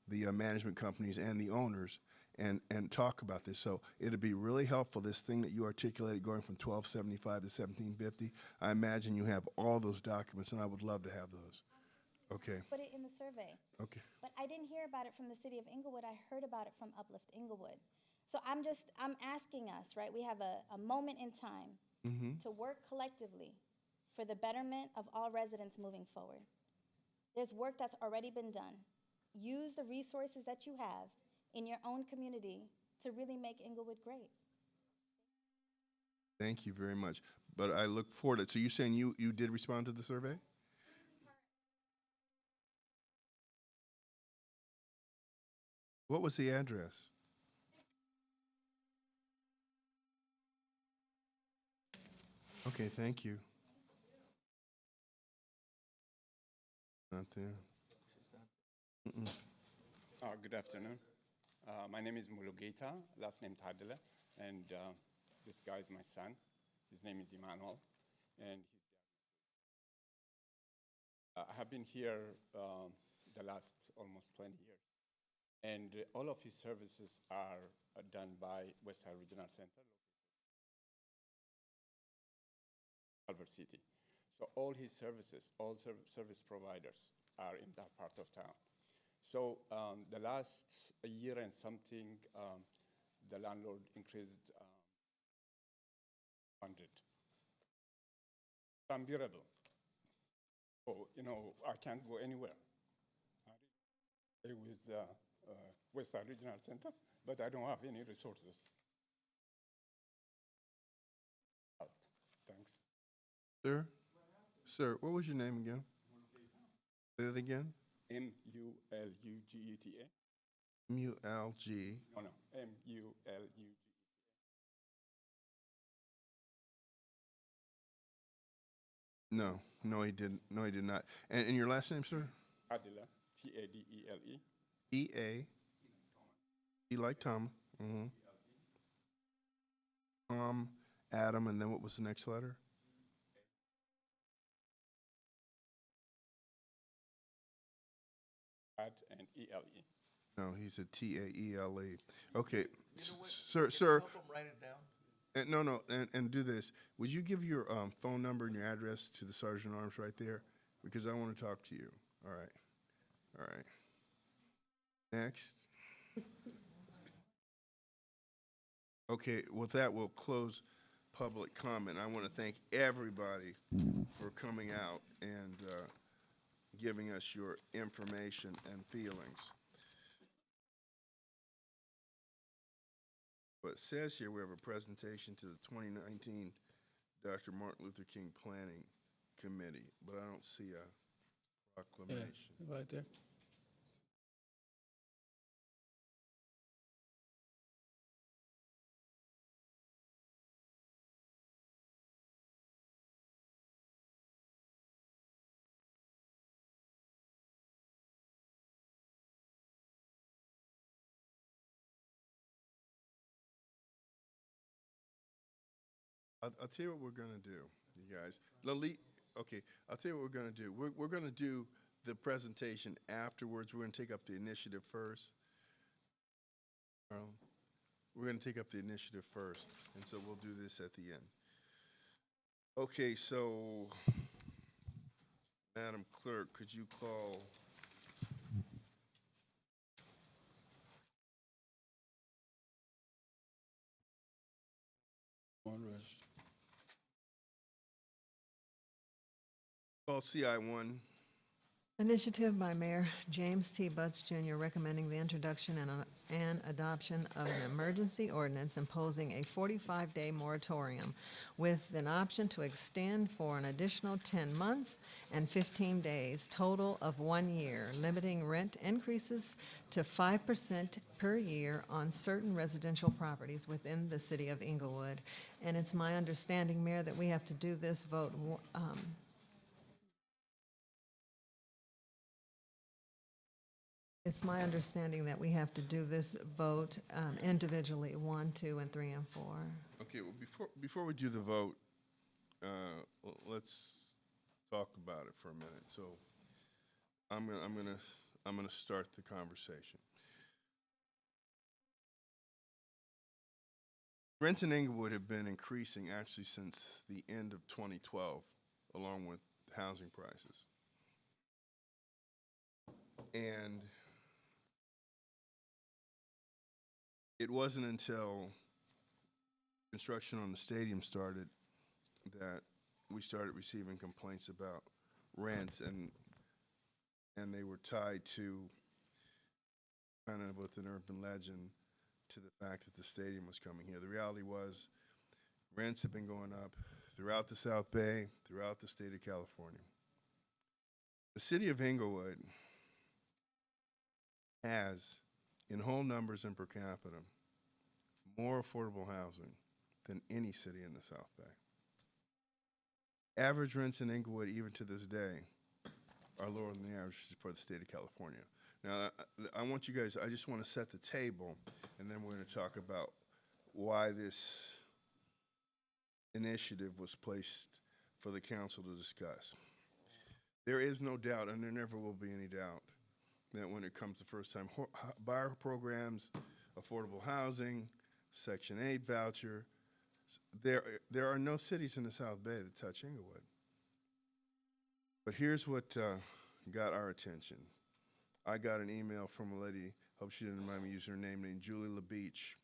the management companies and the owners and talk about this. So it'd be really helpful, this thing that you articulated going from 1275 to 1750. I imagine you have all those documents, and I would love to have those. Okay. Put it in the survey. Okay. But I didn't hear about it from the city of Inglewood. I heard about it from Uplift Inglewood. So I'm asking us, right? We have a moment in time to work collectively for the betterment of all residents moving forward. There's work that's already been done. Use the resources that you have in your own community to really make Inglewood great. Thank you very much. But I look forward to it. So you're saying you did respond to the survey? What was the address? Okay, thank you. Not there. Good afternoon. My name is Mulugeta, last name Tadele, and this guy is my son. His name is Emmanuel, and I have been here the last almost 20 years, and all of his services are done by Westside Regional Center, Culver City. So all his services, all service providers are in that part of town. So the last year and something, the landlord increased 100. It's unbearable. So, I can't go anywhere. I stay with Westside Regional Center, but I don't have any resources. Thanks. Sir, what was your name again? Say that again. M-U-L-U-G-E-T-A. M-U-L-G. No, M-U-L-U-G. No, he didn't. No, he did not. And your last name, sir? Adela, T-A-D-E-L-E. E-A. E like Tom. Mm-hmm. Tom, Adam, and then what was the next letter? And E-L-E. No, he said T-A-E-L-E. Okay, sir. Write it down. No, and do this. Would you give your phone number and your address to the Sergeant at Arms right there? Because I want to talk to you. All right. Next. Okay, with that, we'll close public comment. I want to thank everybody for coming out and giving us your information and feelings. But it says here we have a presentation to the 2019 Dr. Martin Luther King Planning Committee, but I don't see a proclamation. Yeah, right there. I'll tell you what we're going to do, you guys. Lali, Okay, I'll tell you what we're gonna do. We're gonna do the presentation afterwards. We're gonna take up the initiative first. Carl, we're gonna take up the initiative first, and so we'll do this at the end. Okay, so, Madam Clerk, could you call? Call CI 1. Initiative by Mayor James T. Butts Jr. recommending the introduction and adoption of an emergency ordinance imposing a 45-day moratorium with an option to extend for an additional 10 months and 15 days, total of 1 year, limiting rent increases to 5% per year on certain residential properties within the city of Inglewood. And it's my understanding, Mayor, that we have to do this vote It's my understanding that we have to do this vote individually, 1, 2, and 3, and 4. Okay, well, before we do the vote, let's talk about it for a minute. So, I'm gonna start the conversation. Rents in Inglewood have been increasing actually since the end of 2012, along with housing prices. And it wasn't until construction on the stadium started that we started receiving complaints about rents, and they were tied to kind of with an urban legend to the fact that the stadium was coming here. The reality was rents have been going up throughout the South Bay, throughout the state of California. The city of Inglewood has, in whole numbers and per capita, more affordable housing than any city in the South Bay. Average rents in Inglewood, even to this day, are lower than the average for the state of California. Now, I want you guys, I just want to set the table, and then we're going to talk about why this initiative was placed for the council to discuss. There is no doubt, and there never will be any doubt, that when it comes to first-time buyer programs, affordable housing, Section 8 voucher, there are no cities in the South Bay that touch Inglewood. But here's what got our attention. I got an email from a lady, hope she didn't mind me using her name, named Julie LaBeach,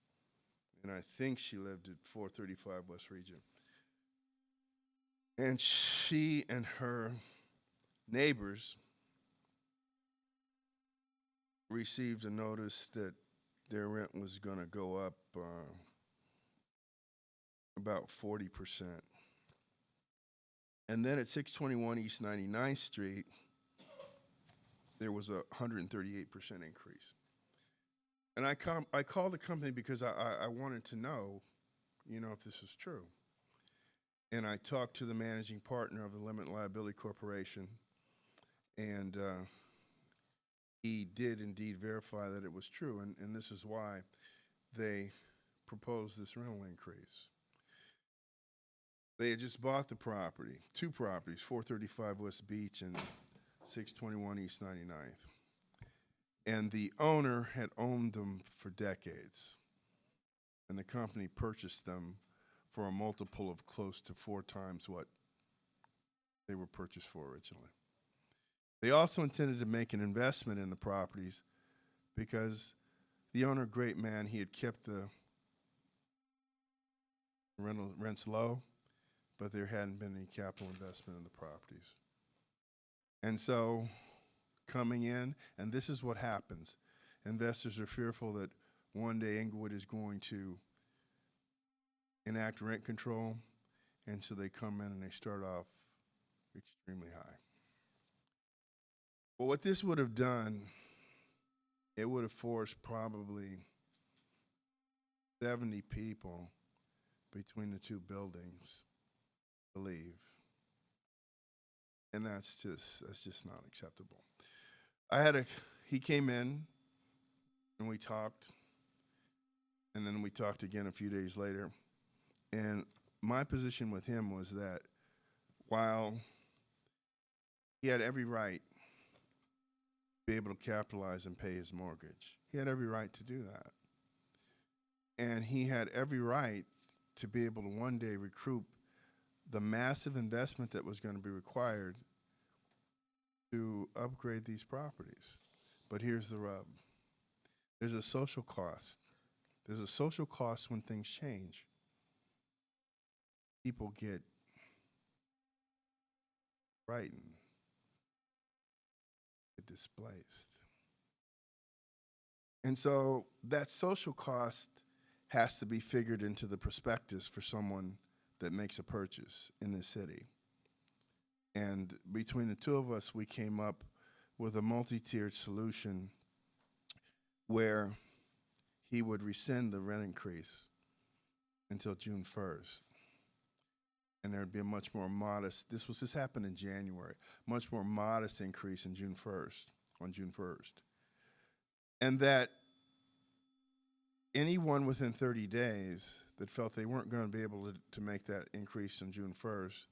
and I think she lived at 435 West Regent. And she and her neighbors received a notice that their rent was going to go up about 40%. And then at 621 East 99th Street, there was a 138% increase. And I called the company because I wanted to know, if this was true. And I talked to the managing partner of the Limited Liability Corporation, and he did indeed verify that it was true, and this is why they proposed this rental increase. They had just bought the property, 2 properties, 435 West Beach and 621 East 99th. And the owner had owned them for decades, and the company purchased them for a multiple of close to 4 times what they were purchased for originally. They also intended to make an investment in the properties because the owner, great man, he had kept the rents low, but there hadn't been any capital investment in the properties. And so coming in, and this is what happens. Investors are fearful that one day Inglewood is going to enact rent control, and so they come in and they start off extremely high. Well, what this would have done, it would have forced probably 70 people between the 2 buildings to leave. And that's just not acceptable. He came in and we talked, and then we talked again a few days later. And my position with him was that while he had every right to be able to capitalize and pay his mortgage. He had every right to do that. And he had every right to be able to one day recoup the massive investment that was going to be required to upgrade these properties. But here's the rub. There's a social cost. There's a social cost when things change. People get frightened, get displaced. And so that social cost has to be figured into the prospectus for someone that makes a purchase in this city. And between the two of us, we came up with a multi-tiered solution where he would rescind the rent increase until June 1st. And there'd be a much more modest, this happened in January, much more modest increase in June 1st, on June 1st. And that anyone within 30 days that felt they weren't going to be able to make that increase on June 1st,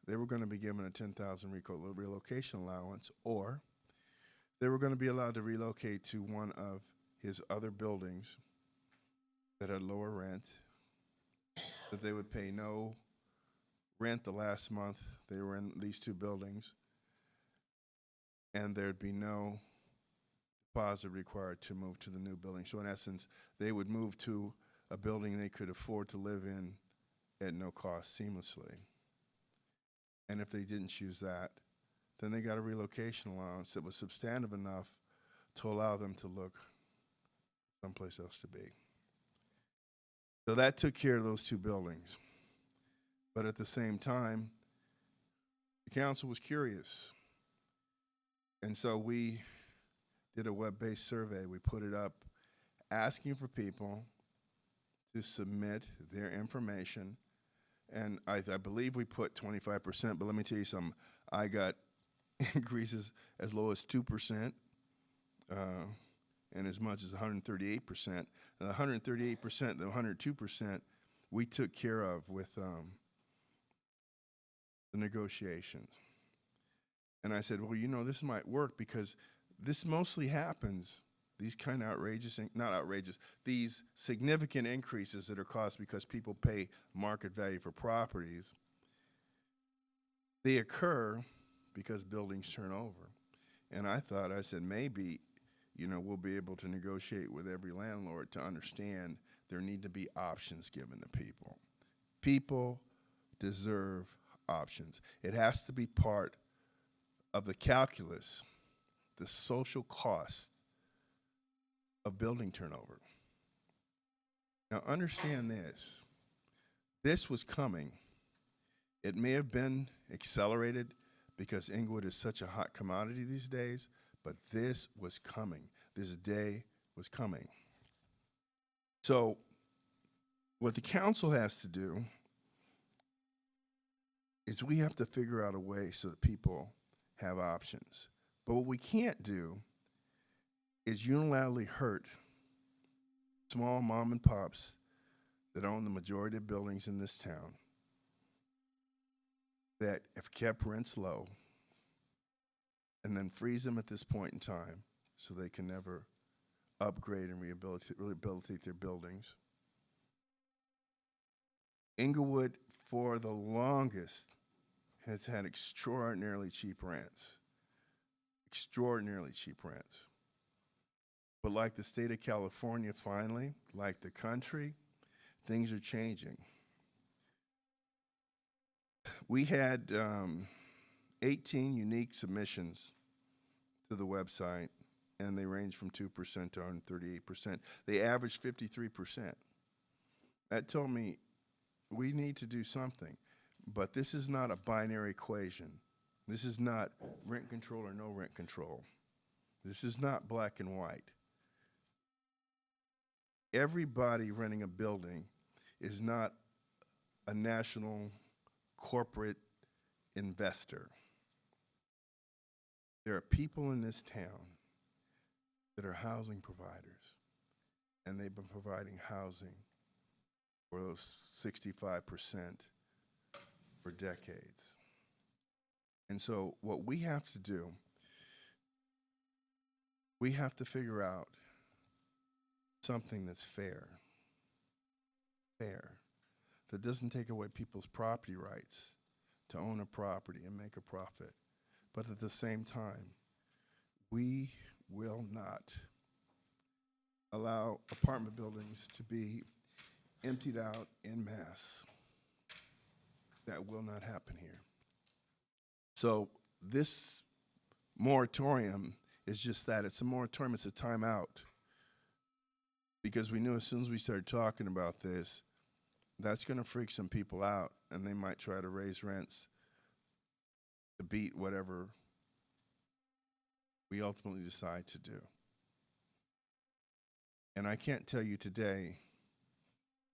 they were going to be given a $10,000 relocation allowance, or they were going to be allowed to relocate to one of his other buildings that had lower rent, that they would pay no rent the last month they were in these two buildings, and there'd be no deposit required to move to the new building. So in essence, they would move to a building they could afford to live in at no cost seamlessly. And if they didn't choose that, then they got a relocation allowance that was substantive enough to allow them to look someplace else to be. So that took care of those two buildings. But at the same time, the council was curious. And so we did a web-based survey. We put it up asking for people to submit their information. And I believe we put 25%, but let me tell you something. I got increases as low as 2% and as much as 138%. And the 138%, the 102%, we took care of with the negotiations. And I said, well, you know, this might work because this mostly happens, these kind of these significant increases that are caused because people pay market value for properties, they occur because buildings turn over. And I said, maybe, you know, we'll be able to negotiate with every landlord to understand there need to be options given to people. People deserve options. It has to be part of the calculus, the social cost of building turnover. Now understand this. This was coming. It may have been accelerated because Inglewood is such a hot commodity these days, but this was coming. This day was coming. So what the council has to do is we have to figure out a way so that people have options. But what we can't do is unilaterally hurt small mom and pops that own the majority of buildings in this town that have kept rents low and then freeze them at this point in time so they can never upgrade and rehabilitate their buildings. Inglewood, for the longest, has had extraordinarily cheap rents. Extraordinarily cheap rents. But like the state of California, finally, like the country, things are changing. We had 18 unique submissions to the website, and they range from 2% to 138%. They averaged 53%. That told me we need to do something, but this is not a binary equation. This is not rent control or no rent control. This is not black and white. Everybody renting a building is not a national corporate investor. There are people in this town that are housing providers, and they've been providing housing for those 65% for decades. And so what we have to do, we have to figure out something that's fair, that doesn't take away people's property rights to own a property and make a profit. But at the same time, we will not allow apartment buildings to be emptied out en masse. That will not happen here. So this moratorium is just that. It's a moratorium, it's a timeout. Because we knew as soon as we started talking about this, that's going to freak some people out, and they might try to raise rents to beat whatever we ultimately decide to do. And I can't tell you today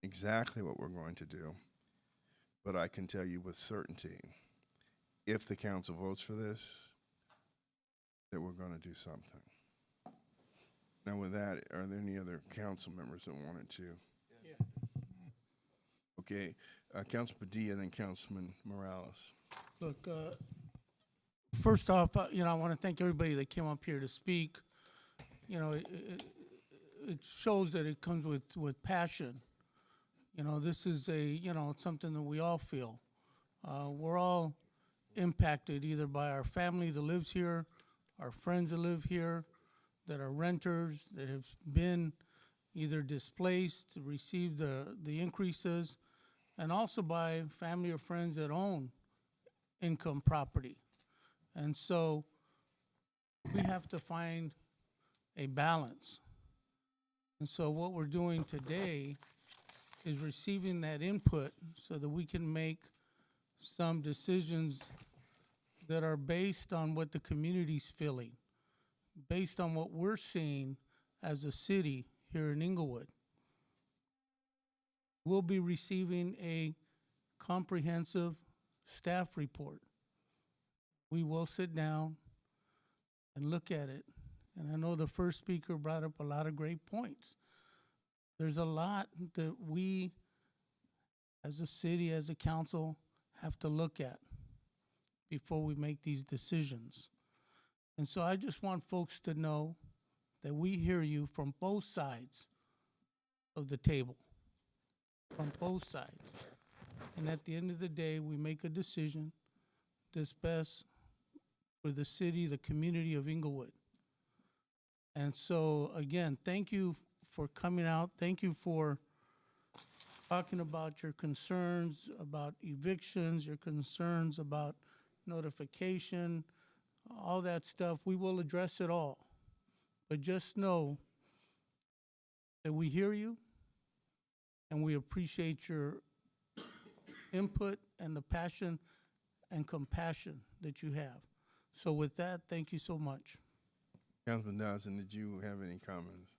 exactly what we're going to do, but I can tell you with certainty, if the council votes for this, that we're going to do something. Now with that, are there any other council members that wanted to? Yeah. Okay, Councilman Padilla, then Councilman Morales. Look, first off, I want to thank everybody that came up here to speak. It shows that it comes with passion. This is something that we all feel. We're all impacted either by our family that lives here, our friends that live here, that are renters, that have been either displaced, received the increases, and also by family or friends that own income property. And so we have to find a balance. And so what we're doing today is receiving that input so that we can make some decisions that are based on what the community's feeling, based on what we're seeing as a city here in Inglewood. We'll be receiving a comprehensive staff report. We will sit down and look at it. And I know the first speaker brought up a lot of great points. There's a lot that we, as a city, as a council, have to look at before we make these decisions. And so I just want folks to know that we hear you from both sides of the table, from both sides. And at the end of the day, we make a decision that's best for the city, the community of Inglewood. And so, again, thank you for coming out. Thank you for talking about your concerns about evictions, your concerns about notification, all that stuff. We will address it all. But just know that we hear you and we appreciate your input and the passion and compassion that you have. So with that, thank you so much. Councilman Dawson, did you have any comments?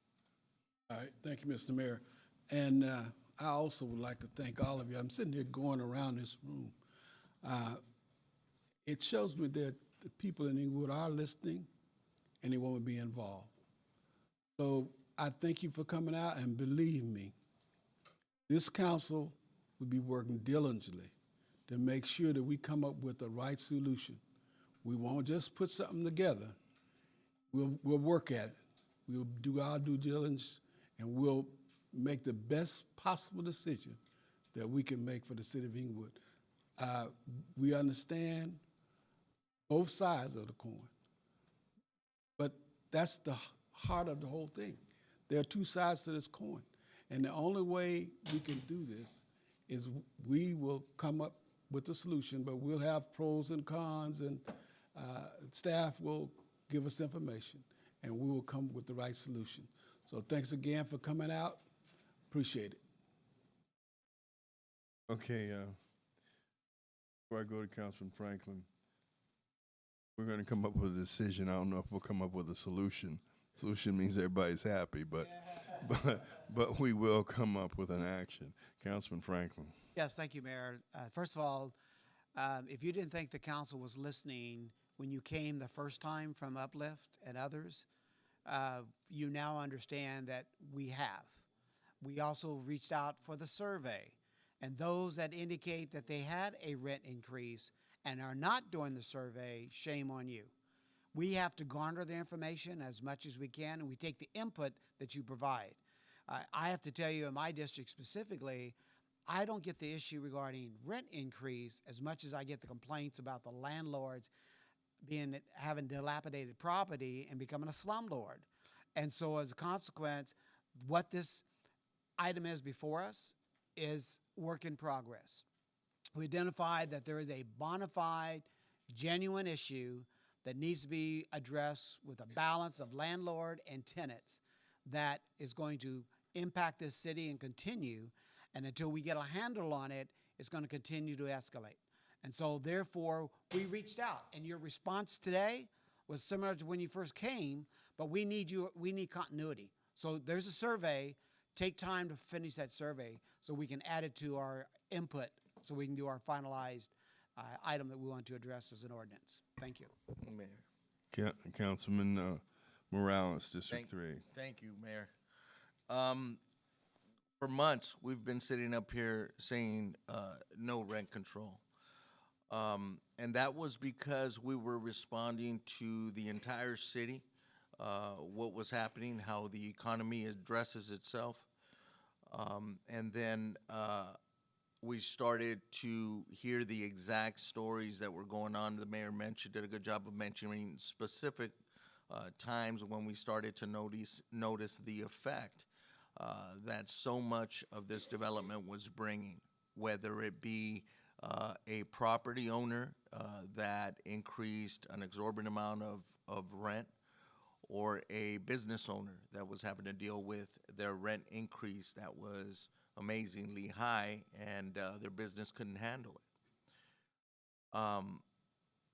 All right, thank you, Mr. Mayor. And I also would like to thank all of you. I'm sitting here going around this room. It shows me that the people in Inglewood are listening and they want to be involved. So I thank you for coming out, and believe me, this council will be working diligently to make sure that we come up with the right solution. We won't just put something together. We'll work at it. We'll do our due diligence, and we'll make the best possible decision that we can make for the city of Inglewood. We understand both sides of the coin, but that's the heart of the whole thing. There are two sides to this coin, and the only way we can do this is we will come up with a solution, but we'll have pros and cons, and staff will give us information, and we will come with the right solution. So thanks again for coming out. Appreciate it. Okay, before I go to Councilman Franklin, we're going to come up with a decision. I don't know if we'll come up with a solution. Solution means everybody's happy, but we will come up with an action. Councilman Franklin. Yes, thank you, Mayor. First of all, if you didn't think the council was listening when you came the first time from Uplift and others, you now understand that we have. We also reached out for the survey, and those that indicate that they had a rent increase and are not doing the survey, shame on you. We have to garner the information as much as we can, and we take the input that you provide. I have to tell you, in my district specifically, I don't get the issue regarding rent increase as much as I get the complaints about the landlords having dilapidated property and becoming a slumlord. And so as a consequence, what this item is before us is work in progress. We identified that there is a bona fide, genuine issue that needs to be addressed with a balance of landlord and tenants that is going to impact this city and continue. And until we get a handle on it, it's going to continue to escalate. And so therefore, we reached out. And your response today was similar to when you first came, but we need continuity. So there's a survey. Take time to finish that survey so we can add it to our input so we can do our finalized item that we want to address as an ordinance. Thank you. Mayor. Councilman Morales, District 3. Thank you, Mayor. For months, we've been sitting up here saying no rent control. And that was because we were responding to the entire city, what was happening, how the economy addresses itself. And then we started to hear the exact stories that were going on. The mayor did a good job of mentioning specific times when we started to notice the effect that so much of this development was bringing, whether it be a property owner that increased an exorbitant amount of rent, or a business owner that was having to deal with their rent increase that was amazingly high, and their business couldn't handle it.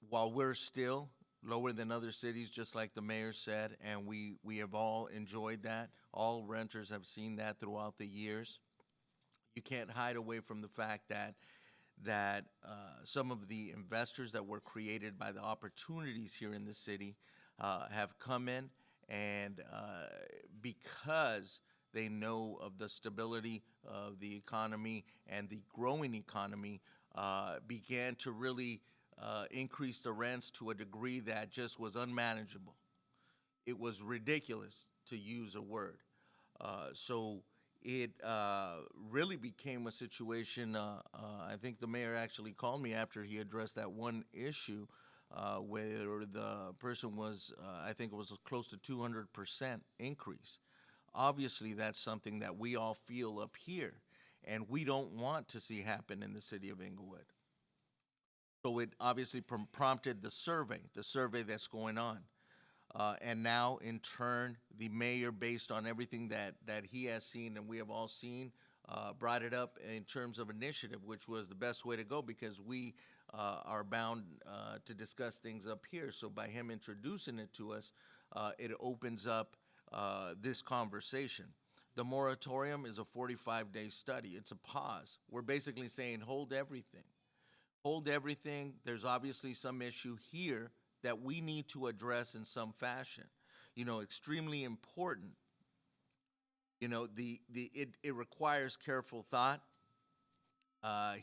While we're still lower than other cities, just like the mayor said, and we have all enjoyed that, all renters have seen that throughout the years, you can't hide away from the fact that some of the investors that were created by the opportunities here in the city have come in, and because they know of the stability of the economy and the growing economy, began to really increase the rents to a degree that just was unmanageable. It was ridiculous, to use a word. So it really became a situation, I think the mayor actually called me after he addressed that one issue, where the person was, I think it was close to 200% increase. Obviously, that's something that we all feel up here, and we don't want to see happen in the city of Inglewood. So it obviously prompted the survey that's going on. And now, in turn, the mayor, based on everything that he has seen and we have all seen, brought it up in terms of initiative, which was the best way to go, because we are bound to discuss things up here. So by him introducing it to us, it opens up this conversation. The moratorium is a 45-day study. It's a pause. We're basically saying hold everything. Hold everything. There's obviously some issue here that we need to address in some fashion. You know, extremely important. You know, it requires careful thought.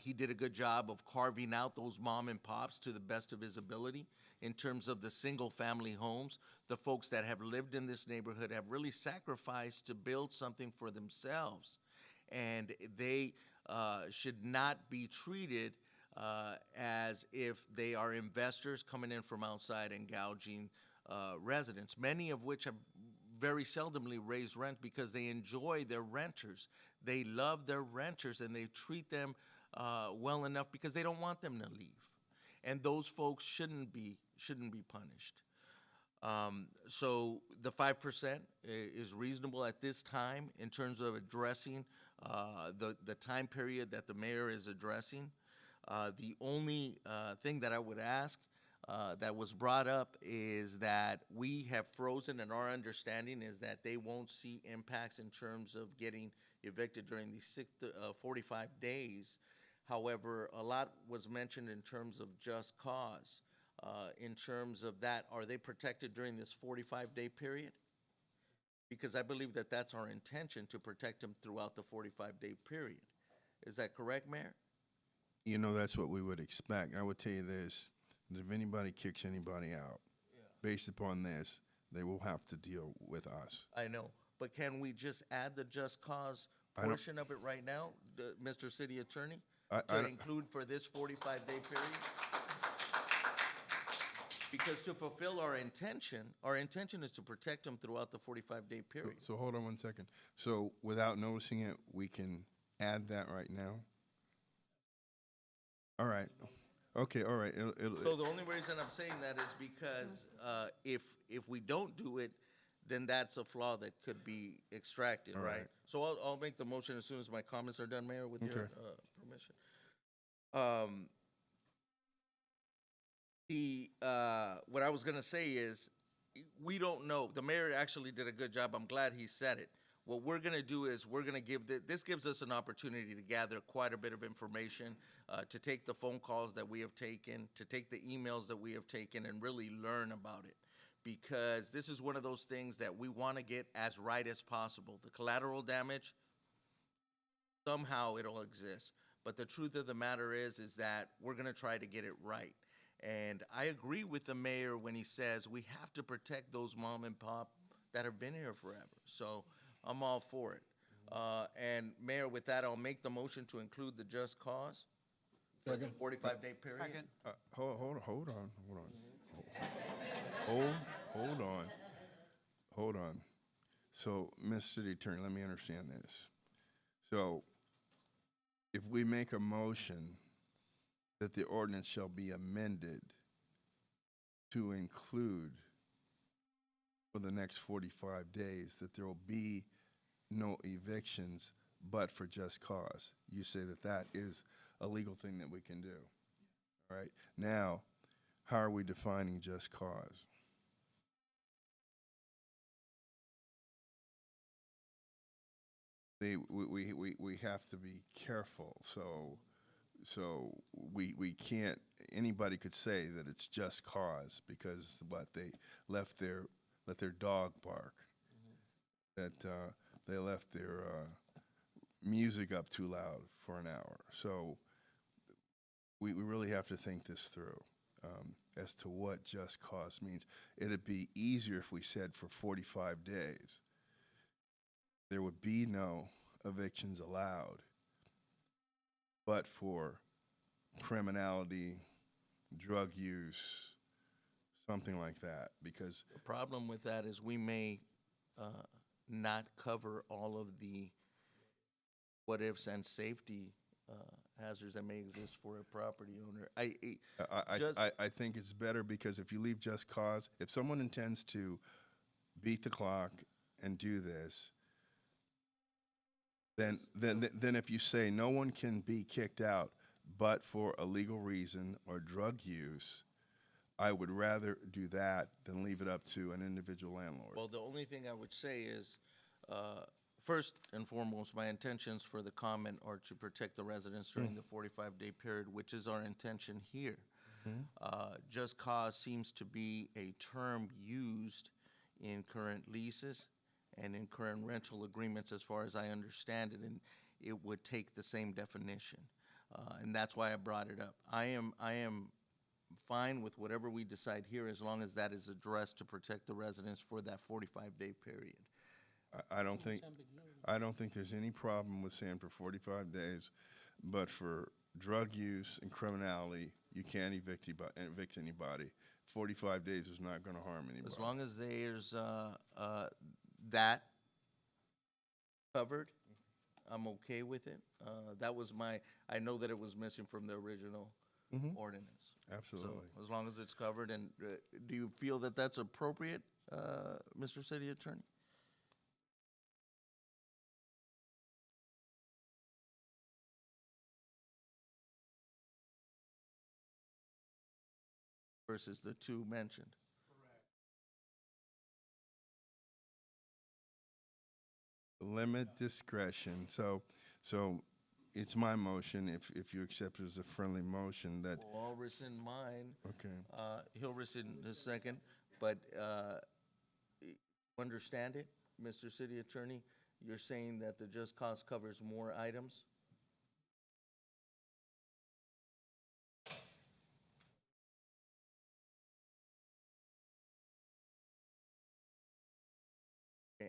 He did a good job of carving out those mom and pops to the best of his ability in terms of the single family homes. The folks that have lived in this neighborhood have really sacrificed to build something for themselves. And they should not be treated as if they are investors coming in from outside and gouging residents, many of which have very seldomly raised rent because they enjoy their renters. They love their renters, and they treat them well enough because they don't want them to leave. And those folks shouldn't be punished. So the 5% is reasonable at this time in terms of addressing the time period that the mayor is addressing. The only thing that I would ask that was brought up is that we have frozen, and our understanding is that they won't see impacts in terms of getting evicted during these 45 days. However, a lot was mentioned in terms of just cause. In terms of that, are they protected during this 45-day period? Because I believe that that's our intention, to protect them throughout the 45-day period. Is that correct, Mayor? You know, that's what we would expect. I would tell you this, that if anybody kicks anybody out, based upon this, they will have to deal with us. I know, but can we just add the just cause I don't- portion of it right now, Mr. City Attorney? I To don't- include for this 45-day period? Because to fulfill our intention is to protect them throughout the 45-day period. So hold on one second. So without noticing it, we can add that right now? All right. Okay, all right. So the only reason I'm saying that is because if we don't do it, then that's a flaw that could be extracted, All right? right. So I'll make the motion as soon as my comments are done, Mayor, with your Okay. permission. What I was gonna say is, we don't know. The mayor actually did a good job. I'm glad he said it. What we're gonna do is we're gonna this gives us an opportunity to gather quite a bit of information, to take the phone calls that we have taken, to take the emails that we have taken, and really learn about it. Because this is one of those things that we want to get as right as possible. The collateral damage, somehow it'll exist. But the truth of the matter is that we're going to try to get it right. And I agree with the mayor when he says we have to protect those mom and pop that have been here forever. So I'm all for it. And Mayor, with that, I'll make the motion to include the just cause for the 45-day period. Hold on. Hold on. So, Ms. City Attorney, let me understand this. So, if we make a motion that the ordinance shall be amended to include for the next 45 days that there will be no evictions but for just cause, you say that that is a legal thing that we can do. All right? Now, how are we defining just cause? We have to be careful. So we can't, anybody could say that it's just cause because they let their dog bark, that they left their music up too loud for an hour. So we really have to think this through as to what just cause means. It'd be easier if we said for 45 days there would be no evictions allowed, but for criminality, drug use, something like that, because The problem with that is we may not cover all of the what-ifs and safety hazards that may exist for a property owner. I think it's better because if you leave just cause, if someone intends to beat the clock and do this, then if you say no one can be kicked out but for a legal reason or drug use, I would rather do that than leave it up to an individual landlord. Well, the only thing I would say is, first and foremost, my intentions for the comment are to protect the residents during the 45-day period, which is our intention here. Just cause seems to be a term used in current leases and in current rental agreements, as far as I understand it, and it would take the same definition. And that's why I brought it up. I am fine with whatever we decide here, as long as that is addressed to protect the residents for that 45-day period. I don't think there's any problem with saying for 45 days, but for drug use and criminality, you can't evict anybody. 45 days is not going to harm anybody. As long as there's that covered, I'm okay with it. That was I know that it was missing from the original ordinance. Absolutely. So as long as it's covered, and do you feel that that's appropriate, Mr. City Attorney? Versus the two mentioned. Limit discretion. So it's my motion, if you accept it as a friendly motion, that, Well, I'll rescind mine. okay. He'll rescind his second, but understand it, Mr. City Attorney? You're saying that the just cause covers more items?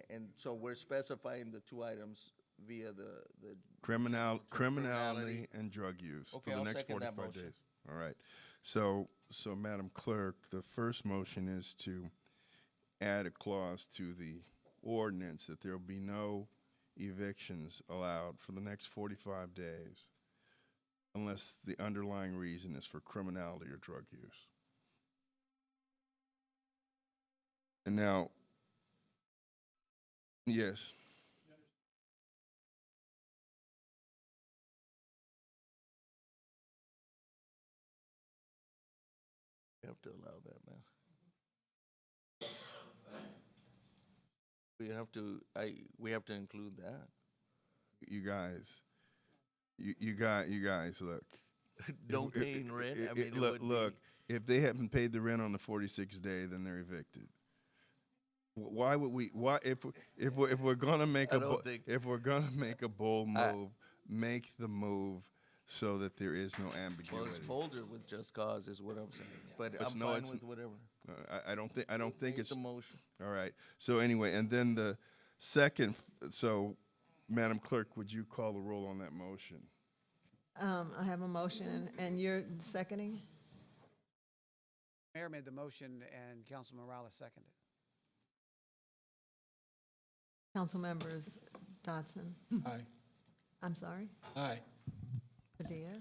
And so we're specifying the two items via the. Criminality and drug use for Okay, the I'll next second that 45 motion. days. All right. So, Madam Clerk, the first motion is to add a clause to the ordinance that there will be no evictions allowed for the next 45 days unless the underlying reason is for criminality or drug use. And now, yes. We have to allow that, man. We have to include that. You guys, you guys, look. Don't pay in rent. I mean, it look, would be- look. If they haven't paid the rent on the 46th day, then they're evicted. Why would we? Why if we're gonna make I a don't think- if we're gonna make a bold move, make the move so that there is no Well, ambiguity. it's bolder with just cause is what I'm saying, but It's- I'm no, fine it's- with whatever. I don't think Make it's the motion. all right. So anyway, and then the second. So, Madam Clerk, would you call the roll on that motion? I have a motion, and you're seconding? Mayor made the motion and Councilman Morales seconded. Council members Dodson. Aye. I'm sorry, Aye. Padilla,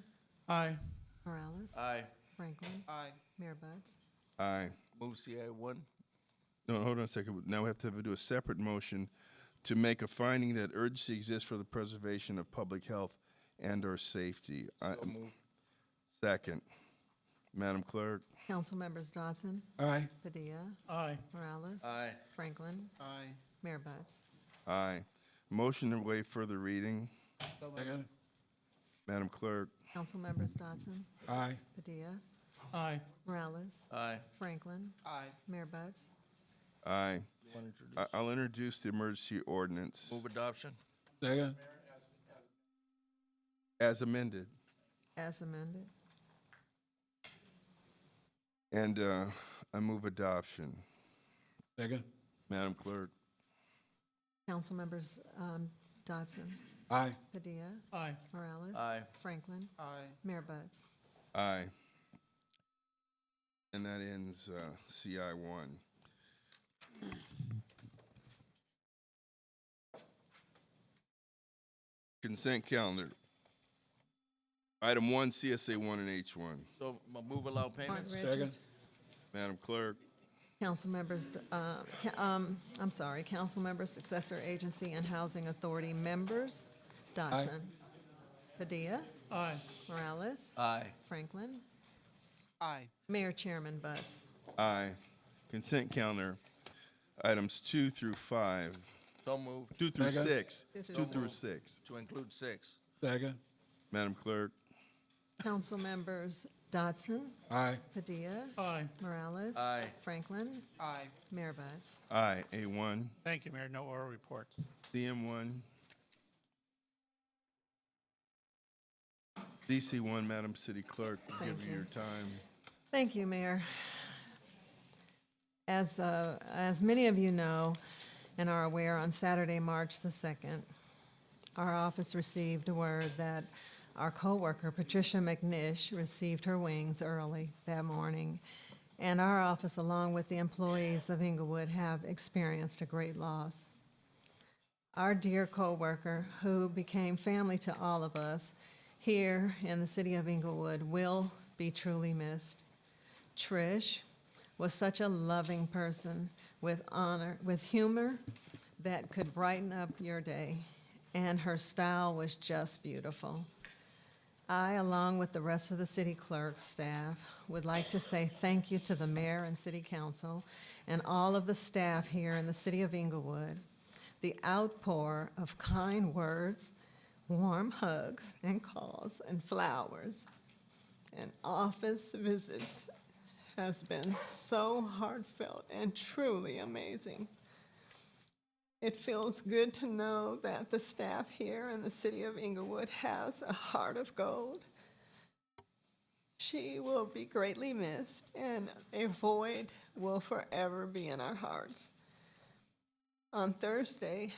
Aye. Morales. Aye. Franklin. Aye. Mayor Buds. Aye. Move CI one. No, hold on a second. Now we have to do a separate motion to make a finding that urgency exists for the preservation of public health and/or safety. Second. Madam Clerk. Council members Dodson. Aye. Padilla. Aye. Morales. Aye. Franklin. Aye. Mayor Buds. Aye. Motion to waive further reading. Second. Madam Clerk. Council members Dodson. Aye. Padilla. Aye. Morales. Aye. Franklin. Aye. Mayor Buds. Aye. Want to introduce? I'll introduce the emergency ordinance Move adoption. Second. as amended. As amended. And I move adoption. Second. Madam Clerk. Council members Dodson. Aye. Padilla. Aye. Morales. Aye. Franklin. Aye. Mayor Buds. Aye. And that ends CI 1. Consent calendar. Item 1, CSA 1 and H1. So move allow payments. Martin Second. Richards. Madam Clerk. Council members, I'm sorry, council members, successor agency and housing authority members, Dodson. Padilla, Aye. Morales, Aye. Franklin, Aye. Mayor Chairman Buds. Aye. Consent calendar. Items 2 through 5. So moved. 2 through Second. 6. 2 2 through through 6. To include 6. Second. Madam Clerk. Council members Dodson, Aye. Padilla, Aye. Morales. Aye. Franklin, Aye. Mayor Buds. Aye. A1. Thank you, Mayor. No oral reports. CM1. DC1, Madam City Clerk, we'll give Thank you you. your time. Thank you, Mayor. As many of you know and are aware, on Saturday, March the 2nd, our office received word that our coworker, Patricia McNish, received her wings early that morning. And our office, along with the employees of Inglewood, have experienced a great loss. Our dear coworker, who became family to all of us here in the city of Inglewood, will be truly missed. Trish was such a loving person with honor, with humor that could brighten up your day, and her style was just beautiful. I, along with the rest of the city clerk's staff, would like to say thank you to the mayor and city council and all of the staff here in the city of Inglewood. The outpour of kind words, warm hugs and calls and flowers and office visits has been so heartfelt and truly amazing. It feels good to know that the staff here in the city of Inglewood has a heart of gold. She will be greatly missed, and a void will forever be in our hearts. On Thursday,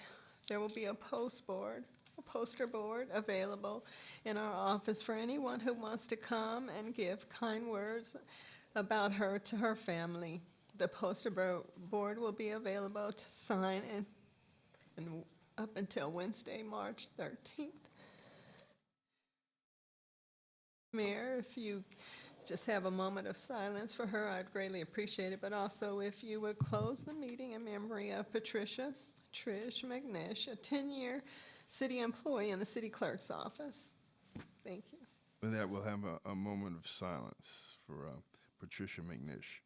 there will be a poster board available in our office for anyone who wants to come and give kind words about her to her family. The poster board will be available to sign and up until Wednesday, March 13th. Mayor, if you just have a moment of silence for her, I'd greatly appreciate it. But also, if you would close the meeting in memory of Patricia Trish McNish, a 10-year city employee in the city clerk's office. Thank you. With that, we'll have a moment of silence for Patricia McNish.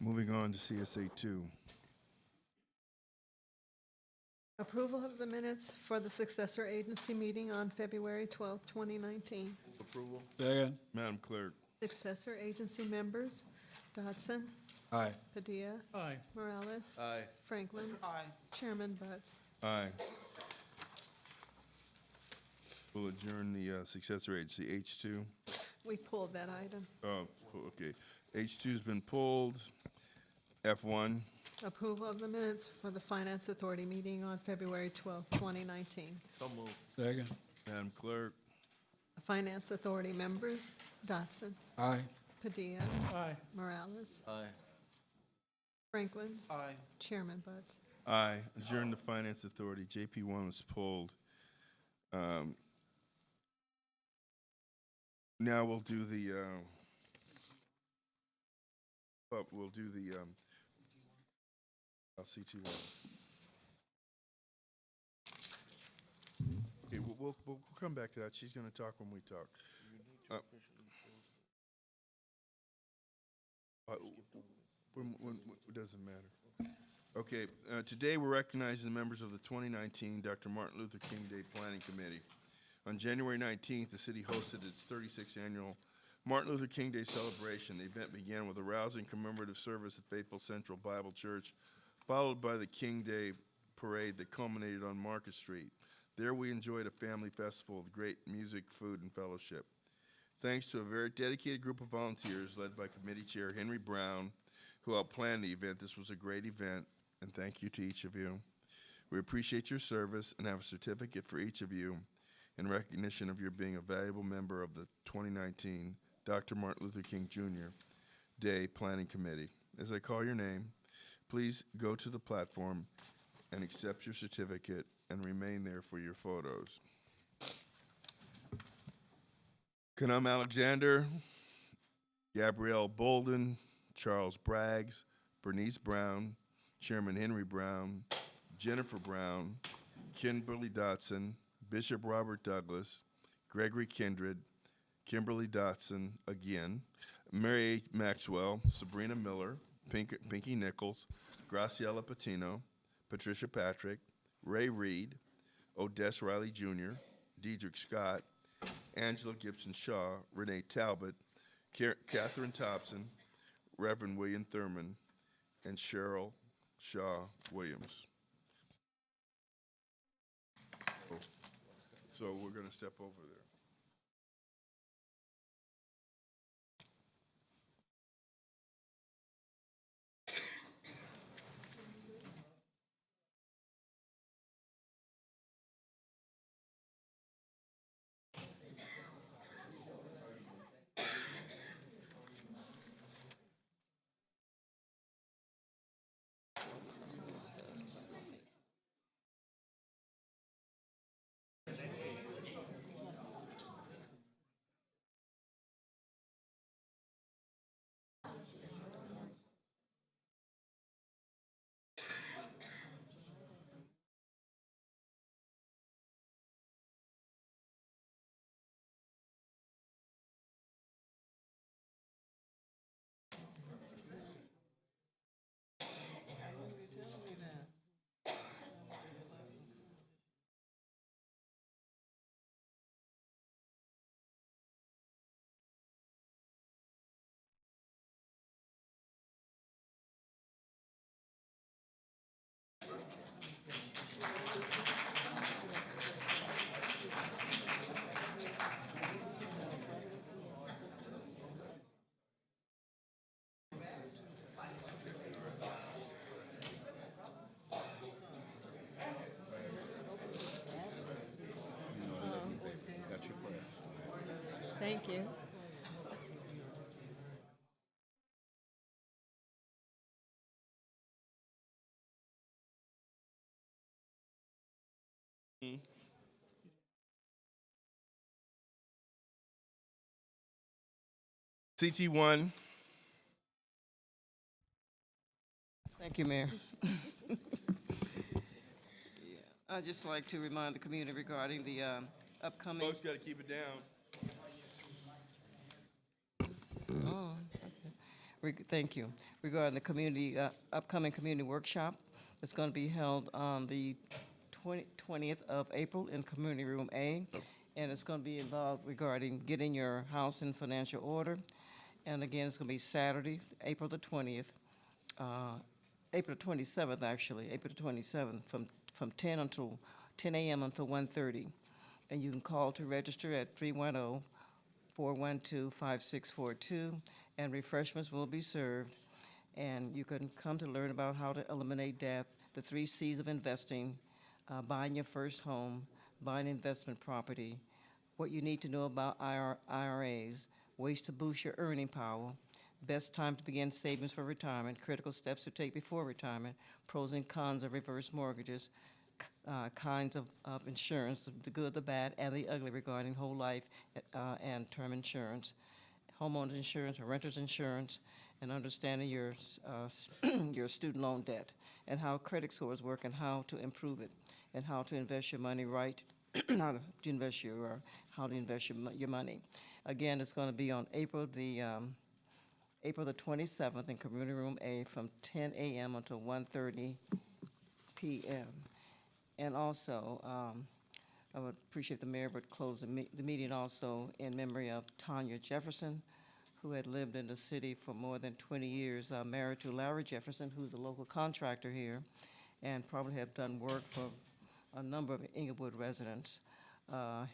Moving on to CSA 2. Approval of the minutes for the successor agency meeting on February 12th, 2019. Approval. Second. Madam Clerk. Successor agency members, Dodson. Aye. Padilla. Aye. Morales. Aye. Franklin. Aye. Chairman Butts. Aye. We'll adjourn the successor agency H2. We pulled that item. Oh, okay. H2's been pulled. F1. Approval of the minutes for the Finance Authority meeting on February 12th, 2019. So moved. Second. Madam Clerk. Finance Authority members, Dodson. Aye. Padilla. Aye. Morales. Aye. Franklin. Aye. Chairman Butts. Aye. Adjourn the Finance Authority. JP1 was pulled. Now we'll do the CT1. Okay, we'll come back to that. She's going to talk when we talk. It doesn't matter. Okay, today we're recognizing the members of the 2019 Dr. Martin Luther King Day Planning Committee. On January 19th, the city hosted its 36th annual Martin Luther King Day celebration. The event began with a rousing commemorative service at Faithful Central Bible Church, followed by the King Day parade that culminated on Market Street. There we enjoyed a family festival with great music, food, and fellowship. Thanks to a very dedicated group of volunteers led by Committee Chair Henry Brown, who helped plan the event, this was a great event, and thank you to each of you. We appreciate your service and have a certificate for each of you in recognition of your being a valuable member of the 2019 Dr. Martin Luther King Jr. Day Planning Committee. As I call your name, please go to the platform and accept your certificate and remain there for your photos. Kanam Alexander, Gabrielle Bolden, Charles Braggs, Bernice Brown, Chairman Henry Brown, Jennifer Brown, Kimberly Dotson, Bishop Robert Douglas, Gregory Kindred, Kimberly Dotson again, Mary A. Maxwell, Sabrina Miller, Pinky Nichols, Graciela Patino, Patricia Patrick, Ray Reed, Odess Riley Jr., Diedrich Scott, Angela Gibson Shaw, Renee Talbot, Catherine Thompson, Reverend William Thurman, and Cheryl Shaw Williams. So we're going to step over there. Thank you. CT1. Thank you, Mayor. I'd just like to remind the community regarding the upcoming. Folks got to keep it down. Oh, okay. Thank you. Regarding the community, upcoming community workshop, it's going to be held on the 20th of April in Community Room A, and it's going to be involved regarding getting your house in financial order. And again, it's going to be Saturday, April the 20th, April 27th, actually, April the 27th, from 10 a.m. until 1:30. And you can call to register at 310-412-5642, and refreshments will be served. And you can come to learn about how to eliminate debt, the 3 C's of investing, buying your first home, buying investment property, what you need to know about IRAs, ways to boost your earning power, best time to begin savings for retirement, critical steps to take before retirement, pros and cons of reverse mortgages, kinds of insurance, the good, the bad, and the ugly regarding whole life and term insurance, homeowners insurance or renters insurance, and understanding your your student loan debt, and how credit scores work and how to improve it, and how to invest your money right, how to invest your money. Again, it's going to be on April the 27th in Community Room A from 10 a.m. until 1:30 p.m. And also, I would appreciate the mayor would close the meeting also in memory of Tanya Jefferson, who had lived in the city for more than 20 years, married to Larry Jefferson, who's a local contractor here, and probably have done work for a number of Inglewood residents. Her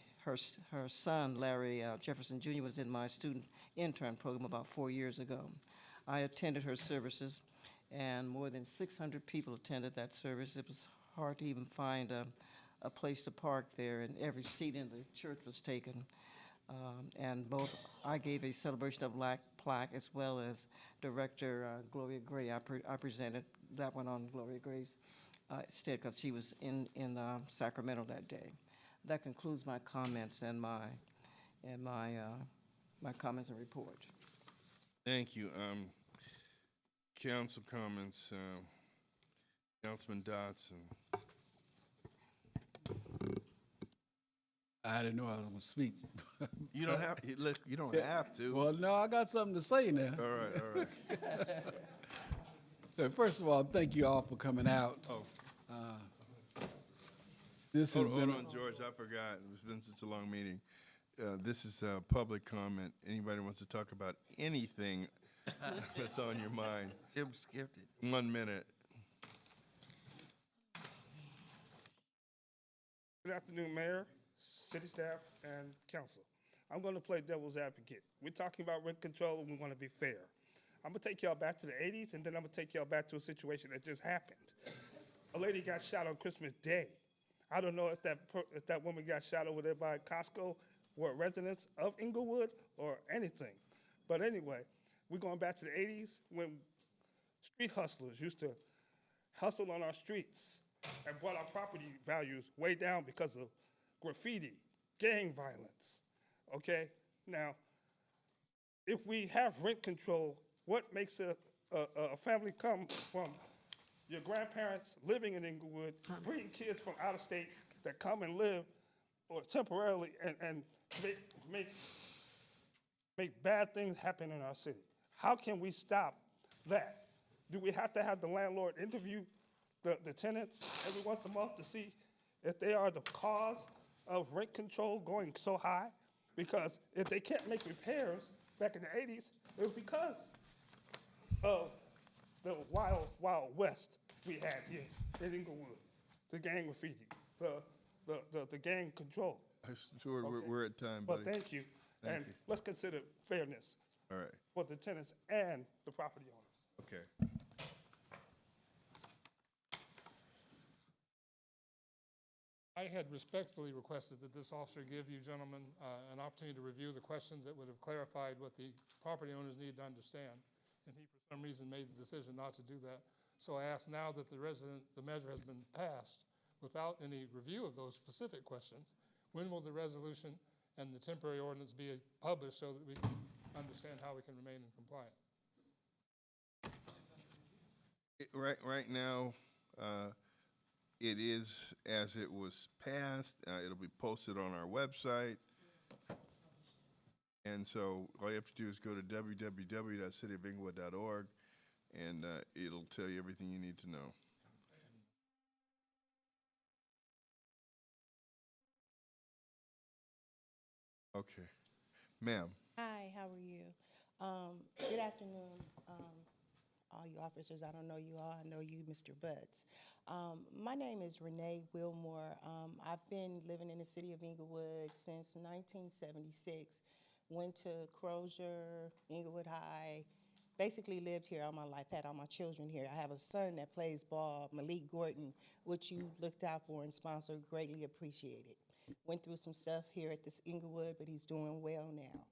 son, Larry Jefferson Jr., was in my student intern program about 4 years ago. I attended her services, and more than 600 people attended that service. It was hard to even find a place to park there, and every seat in the church was taken. And I gave a celebration of life plaque, as well as Director Gloria Gray. I presented that one on Gloria Gray's stead, because she was in Sacramento that day. That concludes my comments and my comments and report. Thank you. Council comments, Councilman Dodson. I didn't know I was going to speak. You don't have. Look, you don't have to. Well, no, I got something to say now. All right. So first of all, thank you all for coming out. Oh. This has been. Hold on, George. I forgot. It's been such a long meeting. This is public comment. Anybody wants to talk about anything that's on your mind? Jim skipped it. 1 minute. Good afternoon, Mayor, city staff, and council. I'm going to play devil's advocate. We're talking about rent control, and we want to be fair. I'm going to take y'all back to the 80s, and then I'm going to take y'all back to a situation that just happened. A lady got shot on Christmas Day. I don't know if that woman got shot over there by Costco were residents of Inglewood or anything. But anyway, we're going back to the 80s when street hustlers used to hustle on our streets and brought our property values way down because of graffiti, gang violence, okay? Now, if we have rent control, what makes a family come from your grandparents living in Inglewood, bringing kids from out of state that come and live or temporarily and make bad things happen in our city? How can we stop that? Do we have to have the landlord interview the tenants every once a month to see if they are the cause of rent control going so high? Because if they can't make repairs back in the 80s, it was because of the wild, wild west we had here in Inglewood. the gang graffiti, the gang control. Sure, Okay. we're at time, buddy. But thank you, Thank and you. let's consider fairness All right, for the tenants and the property owners. okay. I had respectfully requested that this officer give you gentlemen an opportunity to review the questions that would have clarified what the property owners need to understand. And he, for some reason, made the decision not to do that. So I ask now that the measure has been passed without any review of those specific questions, when will the resolution and the temporary ordinance be published so that we can understand how we can remain in compliance? Right now, it is as it was passed. It'll be posted on our website. And so all you have to do is go to www.cityofinglewood.org, and it'll tell you everything you need to know. Okay. Ma'am. Hi, how are you? Good afternoon, all you officers. I don't know you all. I know you, Mr. Butts. My name is Renee Wilmore. I've been living in the city of Inglewood since 1976. Went to Crozier, Inglewood High. Basically lived here all my life, had all my children here. I have a son that plays ball, Malik Gordon, which you looked out for and sponsored, greatly appreciated. Went through some stuff here at this Inglewood, but he's doing well now.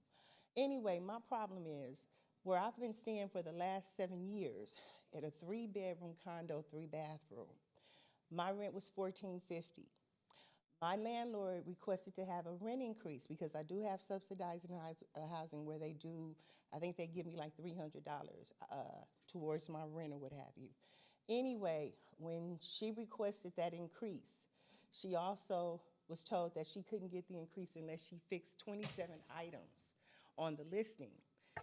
Anyway, my problem is where I've been staying for the last 7 years at a 3-bedroom condo, 3-bathroom. My rent was $14.50. My landlord requested to have a rent increase because I do have subsidized housing where they do, I think they give me like $300 towards my rent or what have you. Anyway, when she requested that increase, she also was told that she couldn't get the increase unless she fixed 27 items on the listing.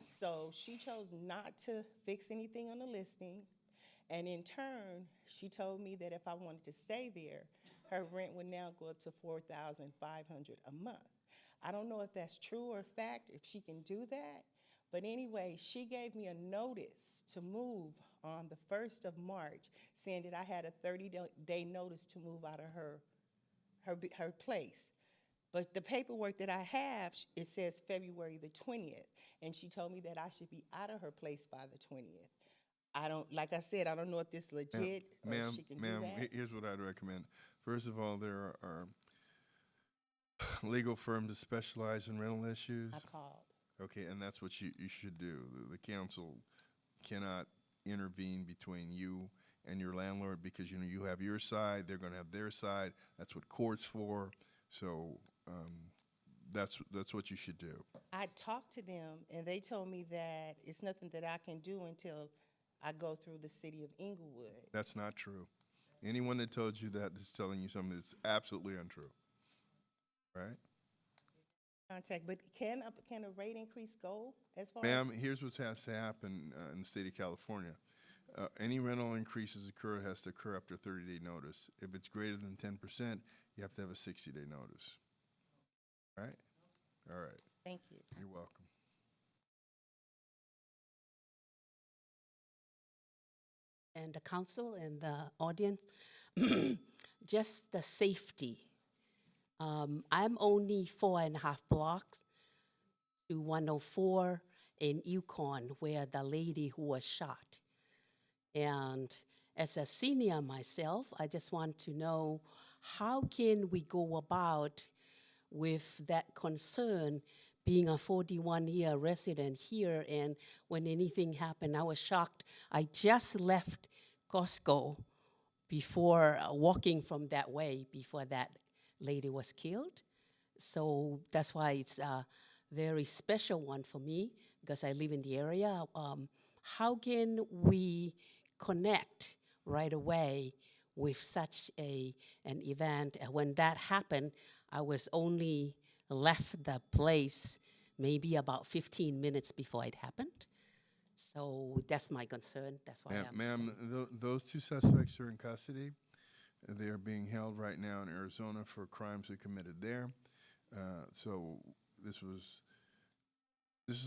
So she chose not to fix anything on the listing, and in turn, she told me that if I wanted to stay there, her rent would now go up to $4,500 a month. I don't know if that's true or fact, if she can do that, but anyway, she gave me a notice to move on the 1st of March, saying that I had a 30-day notice to move out of her place. But the paperwork that I have, it says February the 20th, and she told me that I should be out of her place by the 20th. I don't, like I said, I don't know if this is legit or if she can do that. Here's what I'd recommend. First of all, there are legal firms that specialize in rental issues. I called. Okay, and that's what you should do. The council cannot intervene between you and your landlord because, you know, you have your side, they're going to have their side. That's what court's for. So that's what you should do. I talked to them, and they told me that it's nothing that I can do until I go through the city of Inglewood. That's not true. Anyone that told you that is telling you something that's absolutely untrue. Right? Contact, but can a rate increase go as far Ma'am, here's what has to happen in the state of California. Any rental increases has to occur after a 30-day notice. If it's greater than 10%, you have to have a 60-day notice. Right? All right. Thank you. You're welcome. And the council and the audience, just the safety. I'm only 4.5 blocks to 104 in Yukon, where the lady who was shot. And as a senior myself, I just want to know, how can we go about with that concern, being a 41-year resident here, and when anything happened, I was shocked. I just left Costco before walking from that way before that lady was killed. So that's why it's a very special one for me, because I live in the area. How can we connect right away with such an event? When that happened, I was only left the place maybe about 15 minutes before it happened. So that's my concern. That's why Ma'am, those two suspects are in custody. They are being held right now in Arizona for crimes they committed there. So this was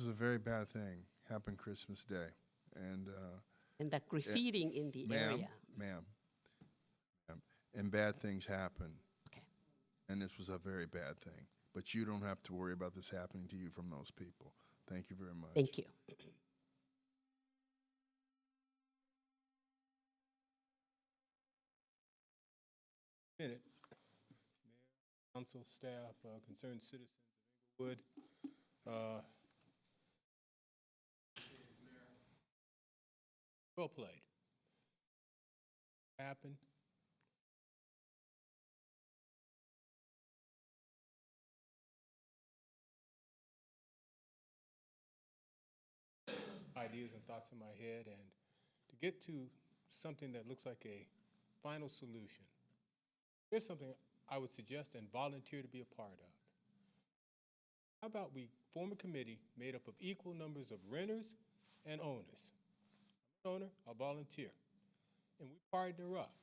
a very bad thing. Happened Christmas Day, and that graffitiing in the area. Ma'am, and bad things happen. Okay. And this was a very bad thing. But you don't have to worry about this happening to you from those people. Thank you very much. Thank you. Minute. Mayor, council, staff, concerned citizens of Inglewood. Well played. Happened. Ideas and thoughts in my head, and to get to something that looks like a final solution, here's something I would suggest and volunteer to be a part of. How about we form a committee made up of equal numbers of renters and owners? I'm an owner, I'll volunteer. And we partner up.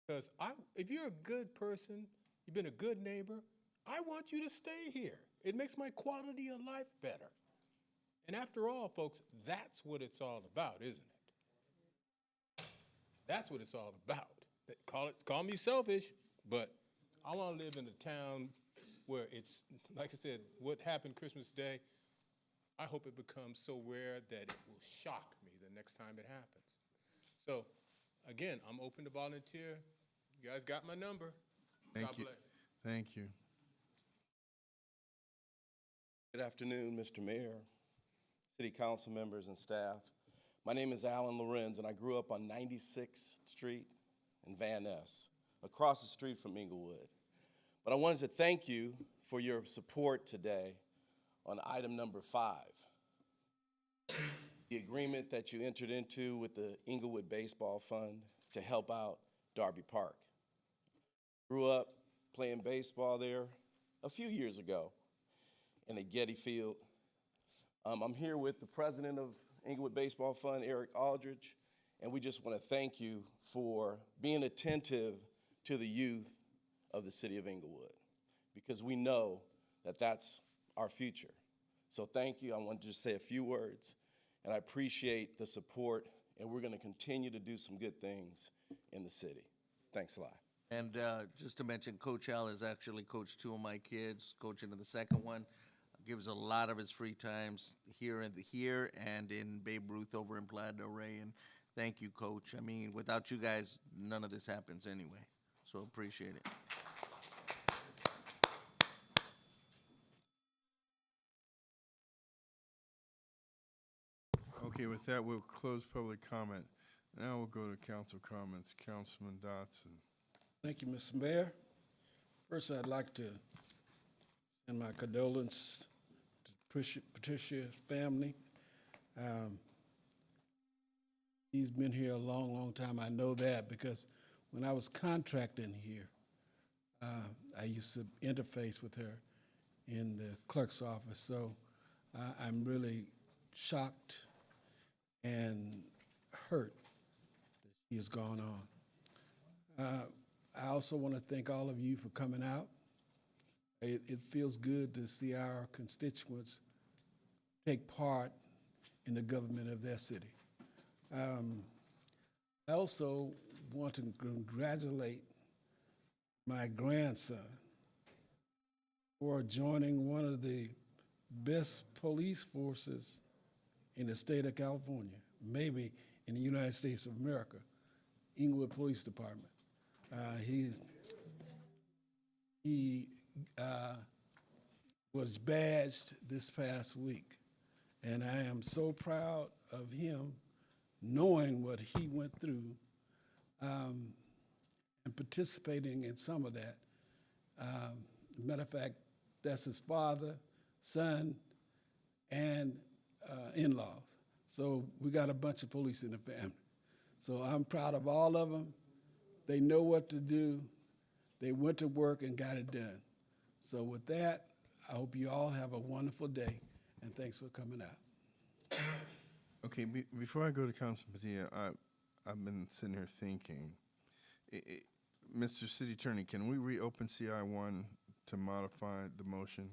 Because if you're a good person, you've been a good neighbor, I want you to stay here. It makes my quality of life better. And after all, folks, that's what it's all about, isn't it? That's what it's all about. Call me selfish, but I want to live in a town where it's, like I said, what happened Christmas Day, I hope it becomes so rare that it will shock me the next time it happens. So, again, I'm open to volunteer. You guys got my number. Thank God you. bless. Thank you. Good afternoon, Mr. Mayor, City Council members and staff. My name is Alan Lorenz, and I grew up on 96th Street in Van Ness, across the street from Inglewood. But I wanted to thank you for your support today on item number 5, the agreement that you entered into with the Inglewood Baseball Fund to help out Darby Park. Grew up playing baseball there a few years ago in a Getty Field. I'm here with the president of Inglewood Baseball Fund, Eric Aldridge, and we just want to thank you for being attentive to the youth of the city of Inglewood, because we know that that's our future. So thank you. I wanted to just say a few words, and I appreciate the support, and we're going to continue to do some good things in the city. Thanks a lot. And just to mention, Coach Al has actually coached 2 of my kids, coaching in the second one. Gives a lot of his free times here and in Babe Ruth over in Playa del Rey. And thank you, Coach. I mean, without you guys, none of this happens anyway. So appreciate it. Okay, with that, we'll close public comment. Now we'll go to council comments. Councilman Dotson. Thank you, Mr. Mayor. First, I'd like to send my condolences to Patricia's family. He's been here a long, long time. I know that because when I was contracting here, I used to interface with her in the clerk's office. So I'm really shocked and hurt that she has gone on. I also want to thank all of you for coming out. It feels good to see our constituents take part in the government of their city. I also want to congratulate my grandson for joining one of the best police forces in the state of California, maybe in the United States of America, Inglewood Police Department. He was badged this past week, and I am so proud of him knowing what he went through and participating in some of that. Matter of fact, that's his father, son, and in-laws. So we got a bunch of police in the family. So I'm proud of all of them. They know what to do. They went to work and got it done. So with that, I hope you all have a wonderful day, and thanks for coming out. Okay, before I go to Councilman Padilla, I've been sitting here thinking, Mr. City Attorney, can we reopen CI1 to modify the motion?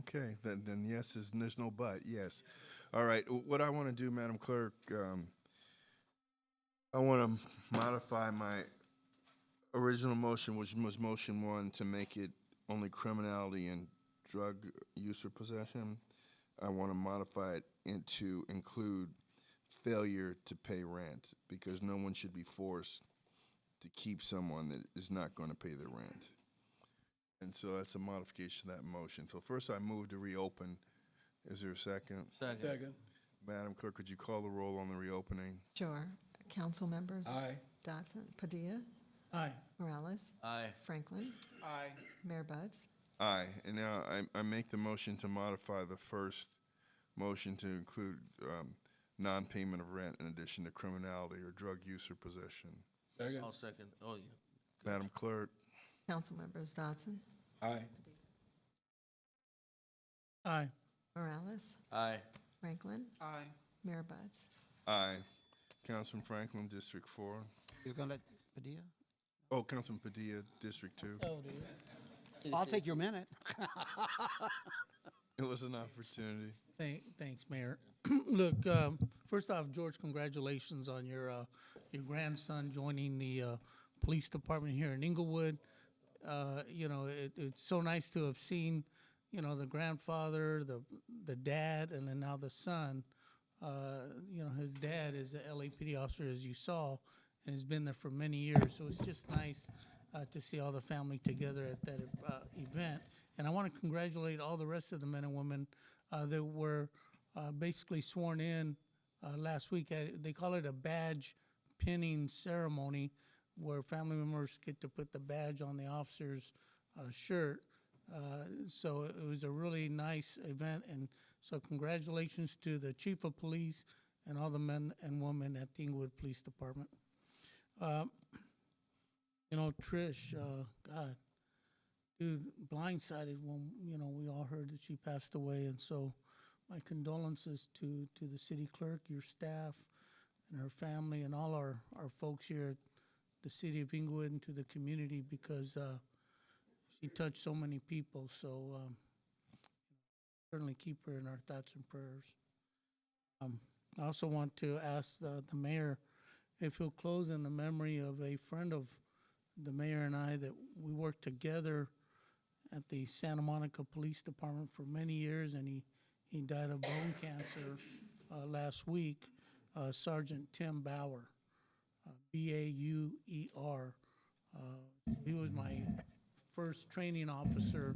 Okay, then yes is, there's no but, yes. All right, what I want to do, Madam Clerk, I want to modify my original motion, which was motion one, to make it only criminality and drug use or possession. I want to modify it into include failure to pay rent, because no one should be forced to keep someone that is not going to pay their rent. And so that's a modification of that motion. So first I move to reopen. Is there a second? Second. Madam Clerk, could you call the roll on the reopening? Sure. Council members? Aye. Dodson, Padilla, Aye. Morales, Aye. Franklin, Aye. Mayor Buds. Aye. And now I make the motion to modify the first motion to include non-payment of rent in addition to criminality or drug use or possession. Second. I'll second. Oh, yeah. Madam Clerk? Council members Dodson, Aye. Aye. Morales, Aye. Franklin, Aye. Mayor Buds. Aye. Councilman Franklin, District 4. You're gonna let Padilla? Oh, Councilman Padilla, District 2. I'll take your minute. It was an opportunity. Thanks, Mayor. Look, first off, George, congratulations on your grandson joining the police department here in Inglewood. You know, it's so nice to have seen, you know, the grandfather, the dad, and then now the son. You know, his dad is a LAPD officer, as you saw, and has been there for many years. So it's just nice to see all the family together at that event. And I want to congratulate all the rest of the men and women that were basically sworn in last week. They call it a badge pinning ceremony, where family members get to put the badge on the officer's shirt. So it was a really nice event, and so congratulations to the chief of police and all the men and women at the Inglewood Police Department. You know, Trish, God, dude, blindsided when, you know, we all heard that she passed away, and so my condolences to the city clerk, your staff, and her family, and all our folks here at the city of Inglewood and to the community, because she touched so many people. So certainly keep her in our thoughts and prayers. I also want to ask the mayor if he'll close in the memory of a friend of the mayor and I that we worked together at the Santa Monica Police Department for many years, and he died of bone cancer last week, Sergeant Tim Bauer, B-A-U-E-R. He was my first training officer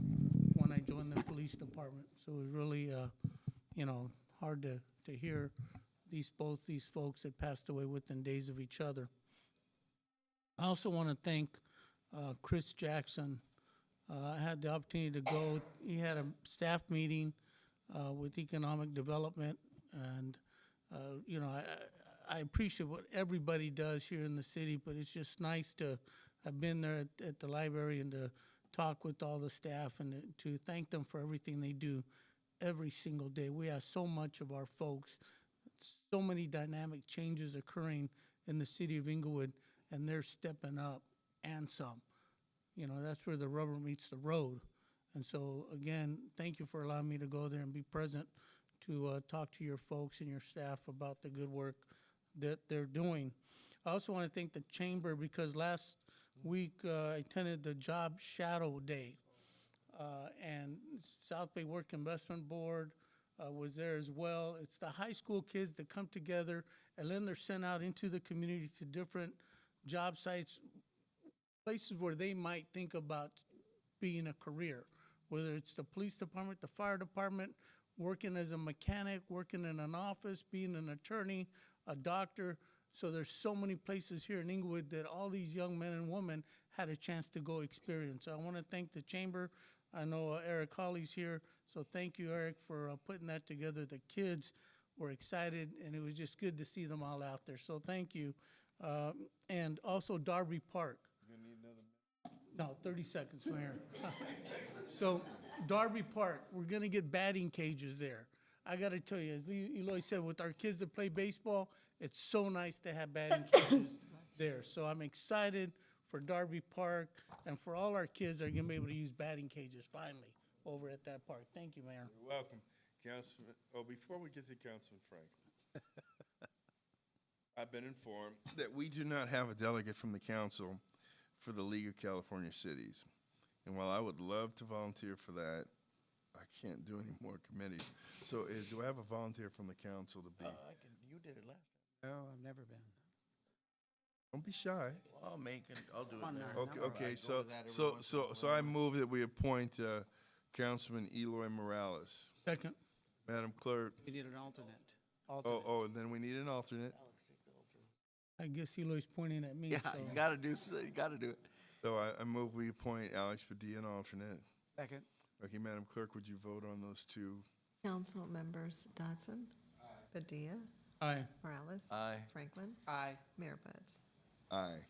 when I joined the police department, so it was really, you know, hard to hear both these folks that passed away within days of each other. I also want to thank Chris Jackson. I had the opportunity to go. He had a staff meeting with economic development, and you know, I appreciate what everybody does here in the city, but it's just nice to have been there at the library and to talk with all the staff and to thank them for everything they do every single day. We have so much of our folks, so many dynamic changes occurring in the city of Inglewood, and they're stepping up and some. You know, that's where the rubber meets the road. And so, again, thank you for allowing me to go there and be present to talk to your folks and your staff about the good work that they're doing. I also want to thank the chamber, because last week I attended the Job Shadow Day. And South Bay Work Investment Board was there as well. It's the high school kids that come together, and then they're sent out into the community to different job sites, places where they might think about being a career, whether it's the police department, the fire department, working as a mechanic, working in an office, being an attorney, a doctor. So there's so many places here in Inglewood that all these young men and women had a chance to go experience. So I want to thank the chamber. I know Eric Hawley's here, so thank you, Eric, for putting that together. The kids were excited, and it was just good to see them all out there. So thank you. And also Darby Park. No, 30 seconds, Mayor. So Darby Park, we're going to get batting cages there. I got to tell you, as Eloy said, with our kids that play baseball, it's so nice to have batting cages there. So I'm excited for Darby Park and for all our kids that are going to be able to use batting cages finally. over at that park. Thank you, Mayor. You're welcome, Councilman. Oh, before we get to Councilman Franklin, I've been informed that we do not have a delegate from the council for the League of California Cities. And while I would love to volunteer for that, I can't do any more committees. So do I have a volunteer from the council to be? You did it last No, I've never been. Don't be shy. time. I'll do it now. Okay, I okay, go so, to that every so, once in a so, so while. I move that we appoint Councilman Eloy Morales. Second. Madam Clerk. We need an alternate. Oh, then we need an alternate. I guess Eloy's pointing at me, Yeah, so. you gotta do it. So I move we appoint Alex Padilla an alternate. Second. Okay, Madam Clerk, would you vote on those two? Council members Dodson. Padilla. Aye. Morales. Aye. Franklin. Aye. Mayor Buds. Aye.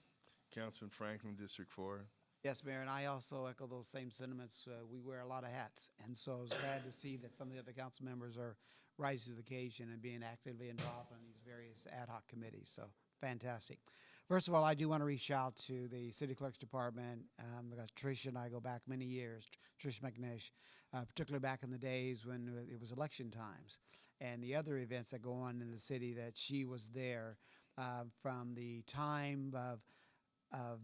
Councilman Franklin, District 4. Yes, Mayor, and I also echo those same sentiments. We wear a lot of hats, and so I was glad to see that some of the other council members are rising to the occasion and being actively involved in these various ad hoc committees, so fantastic. First of all, I do want to reach out to the City Clerk's Department, because Tricia and I go back many years, Tricia McNish, particularly back in the days when it was election times, and the other events that go on in the city that she was there from the time of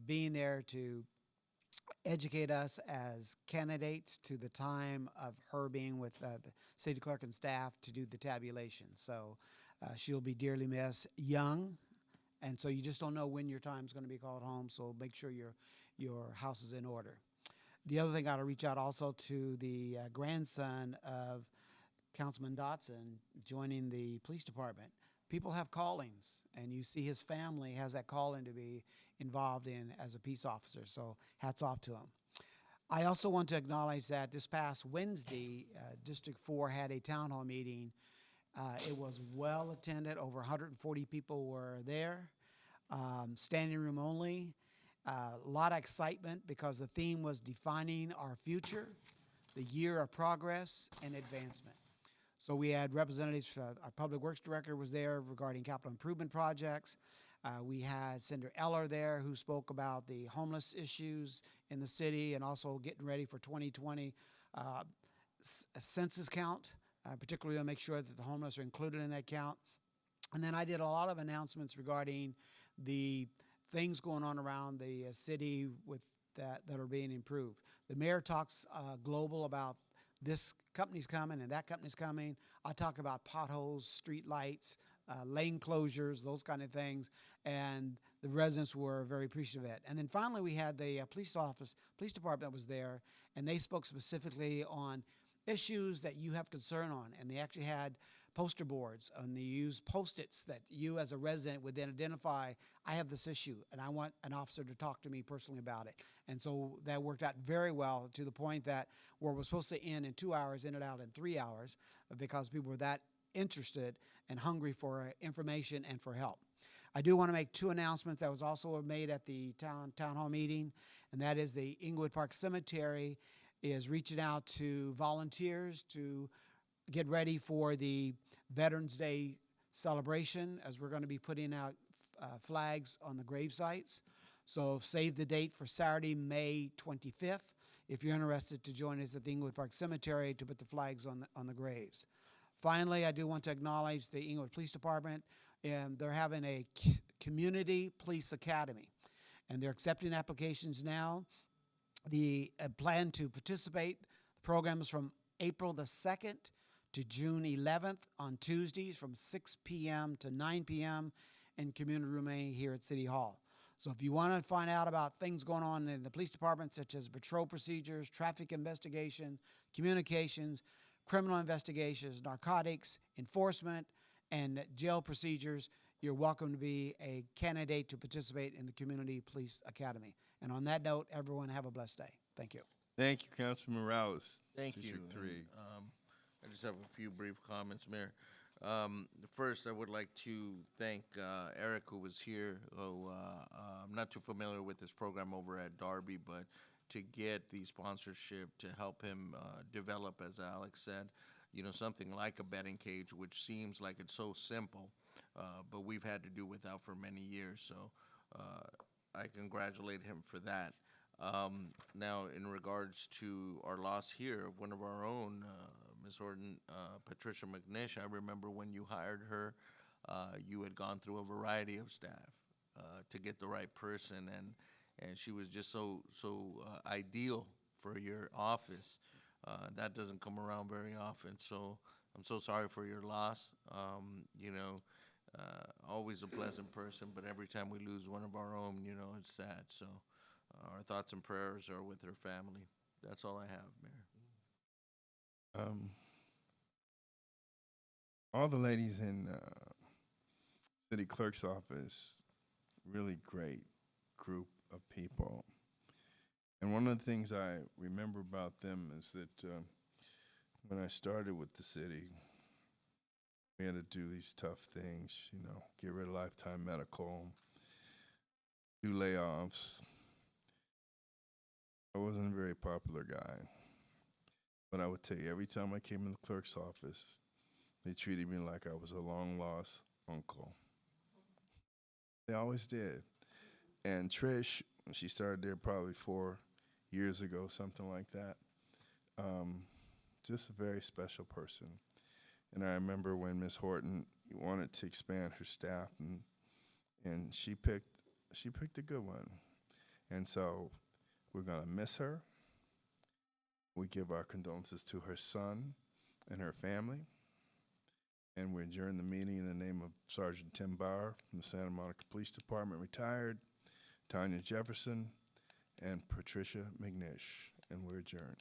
being there to educate us as candidates to the time of her being with the city clerk and staff to do the tabulation. So she'll be dearly missed, young, and so you just don't know when your time's going to be called home, so make sure your house is in order. The other thing, I ought to reach out also to the grandson of Councilman Dotson joining the police department. People have callings, and you see his family has that calling to be involved in as a peace officer, so hats off to him. I also want to acknowledge that this past Wednesday, District 4 had a town hall meeting. It was well attended, over 140 people were there, standing room only. A lot of excitement because the theme was defining our future, the year of progress and advancement. So we had representatives, our Public Works Director was there regarding capital improvement projects. We had Senator Eller there who spoke about the homeless issues in the city and also getting ready for 2020 census count, particularly to make sure that the homeless are included in that count. And then I did a lot of announcements regarding the things going on around the city with that are being improved. The mayor talks global about this company's coming and that company's coming. I talk about potholes, street lights, lane closures, those kind of things, and the residents were very appreciative of it. And then finally, we had the police department that was there, and they spoke specifically on issues that you have concern on, and they actually had poster boards, and they used Post-its that you as a resident would then identify, I have this issue, and I want an officer to talk to me personally about it. And so that worked out very well to the point that where it was supposed to end in 2 hours, ended out in 3 hours because people were that interested and hungry for information and for help. I do want to make two announcements that was also made at the town hall meeting, and that is the Inglewood Park Cemetery is reaching out to volunteers to get ready for the Veterans Day celebration, as we're going to be putting out flags on the grave sites. So save the date for Saturday, May 25th, if you're interested to join us at the Inglewood Park Cemetery to put the flags on the graves. Finally, I do want to acknowledge the Inglewood Police Department, and they're having a community police academy, and they're accepting applications now. The plan to participate, the program is from April the 2nd to June 11th on Tuesdays from 6 p.m. to 9 p.m. in Community Room A here at City Hall. So if you want to find out about things going on in the police department, such as patrol procedures, traffic investigation, communications, criminal investigations, narcotics, enforcement, and jail procedures, you're welcome to be a candidate to participate in the Community Police Academy. And on that note, everyone have a blessed day. Thank you. Thank you, Councilman Morales. Thank District you. 3. And, I just have a few brief comments, Mayor. First, I would like to thank Eric, who was here. I'm not too familiar with this program over at Darby, but to get the sponsorship to help him develop, as Alex said, something like a betting cage, which seems like it's so simple, but we've had to do without for many years. So I congratulate him for that. Now, in regards to our loss here of one of our own, Ms. Horton, Patricia McNish, I remember when you hired her, you had gone through a variety of staff to get the right person, and she was just so ideal for your office. That doesn't come around very often, so I'm so sorry for your loss. You know, always a pleasant person, but every time we lose one of our own, you know, it's sad. So our thoughts and prayers are with her family. That's all I have, Mayor. All the ladies in city clerk's office, really great group of people. And one of the things I remember about them is that when I started with the city, we had to do these tough things, you know, get rid of lifetime medical, do layoffs. I wasn't a very popular guy, but I would tell you, every time I came in the clerk's office, they treated me like I was a long-lost uncle. They always did. And Trish, she started there probably 4 years ago, something like that. Just a very special person. And I remember when Ms. Horton wanted to expand her staff, and she picked a good one. And so we're gonna miss her. We give our condolences to her son and her family. And we adjourn the meeting in the name of Sergeant Tim Bauer from the Santa Monica Police Department, retired, Tanya Jefferson, and Patricia McNish. And we're adjourned.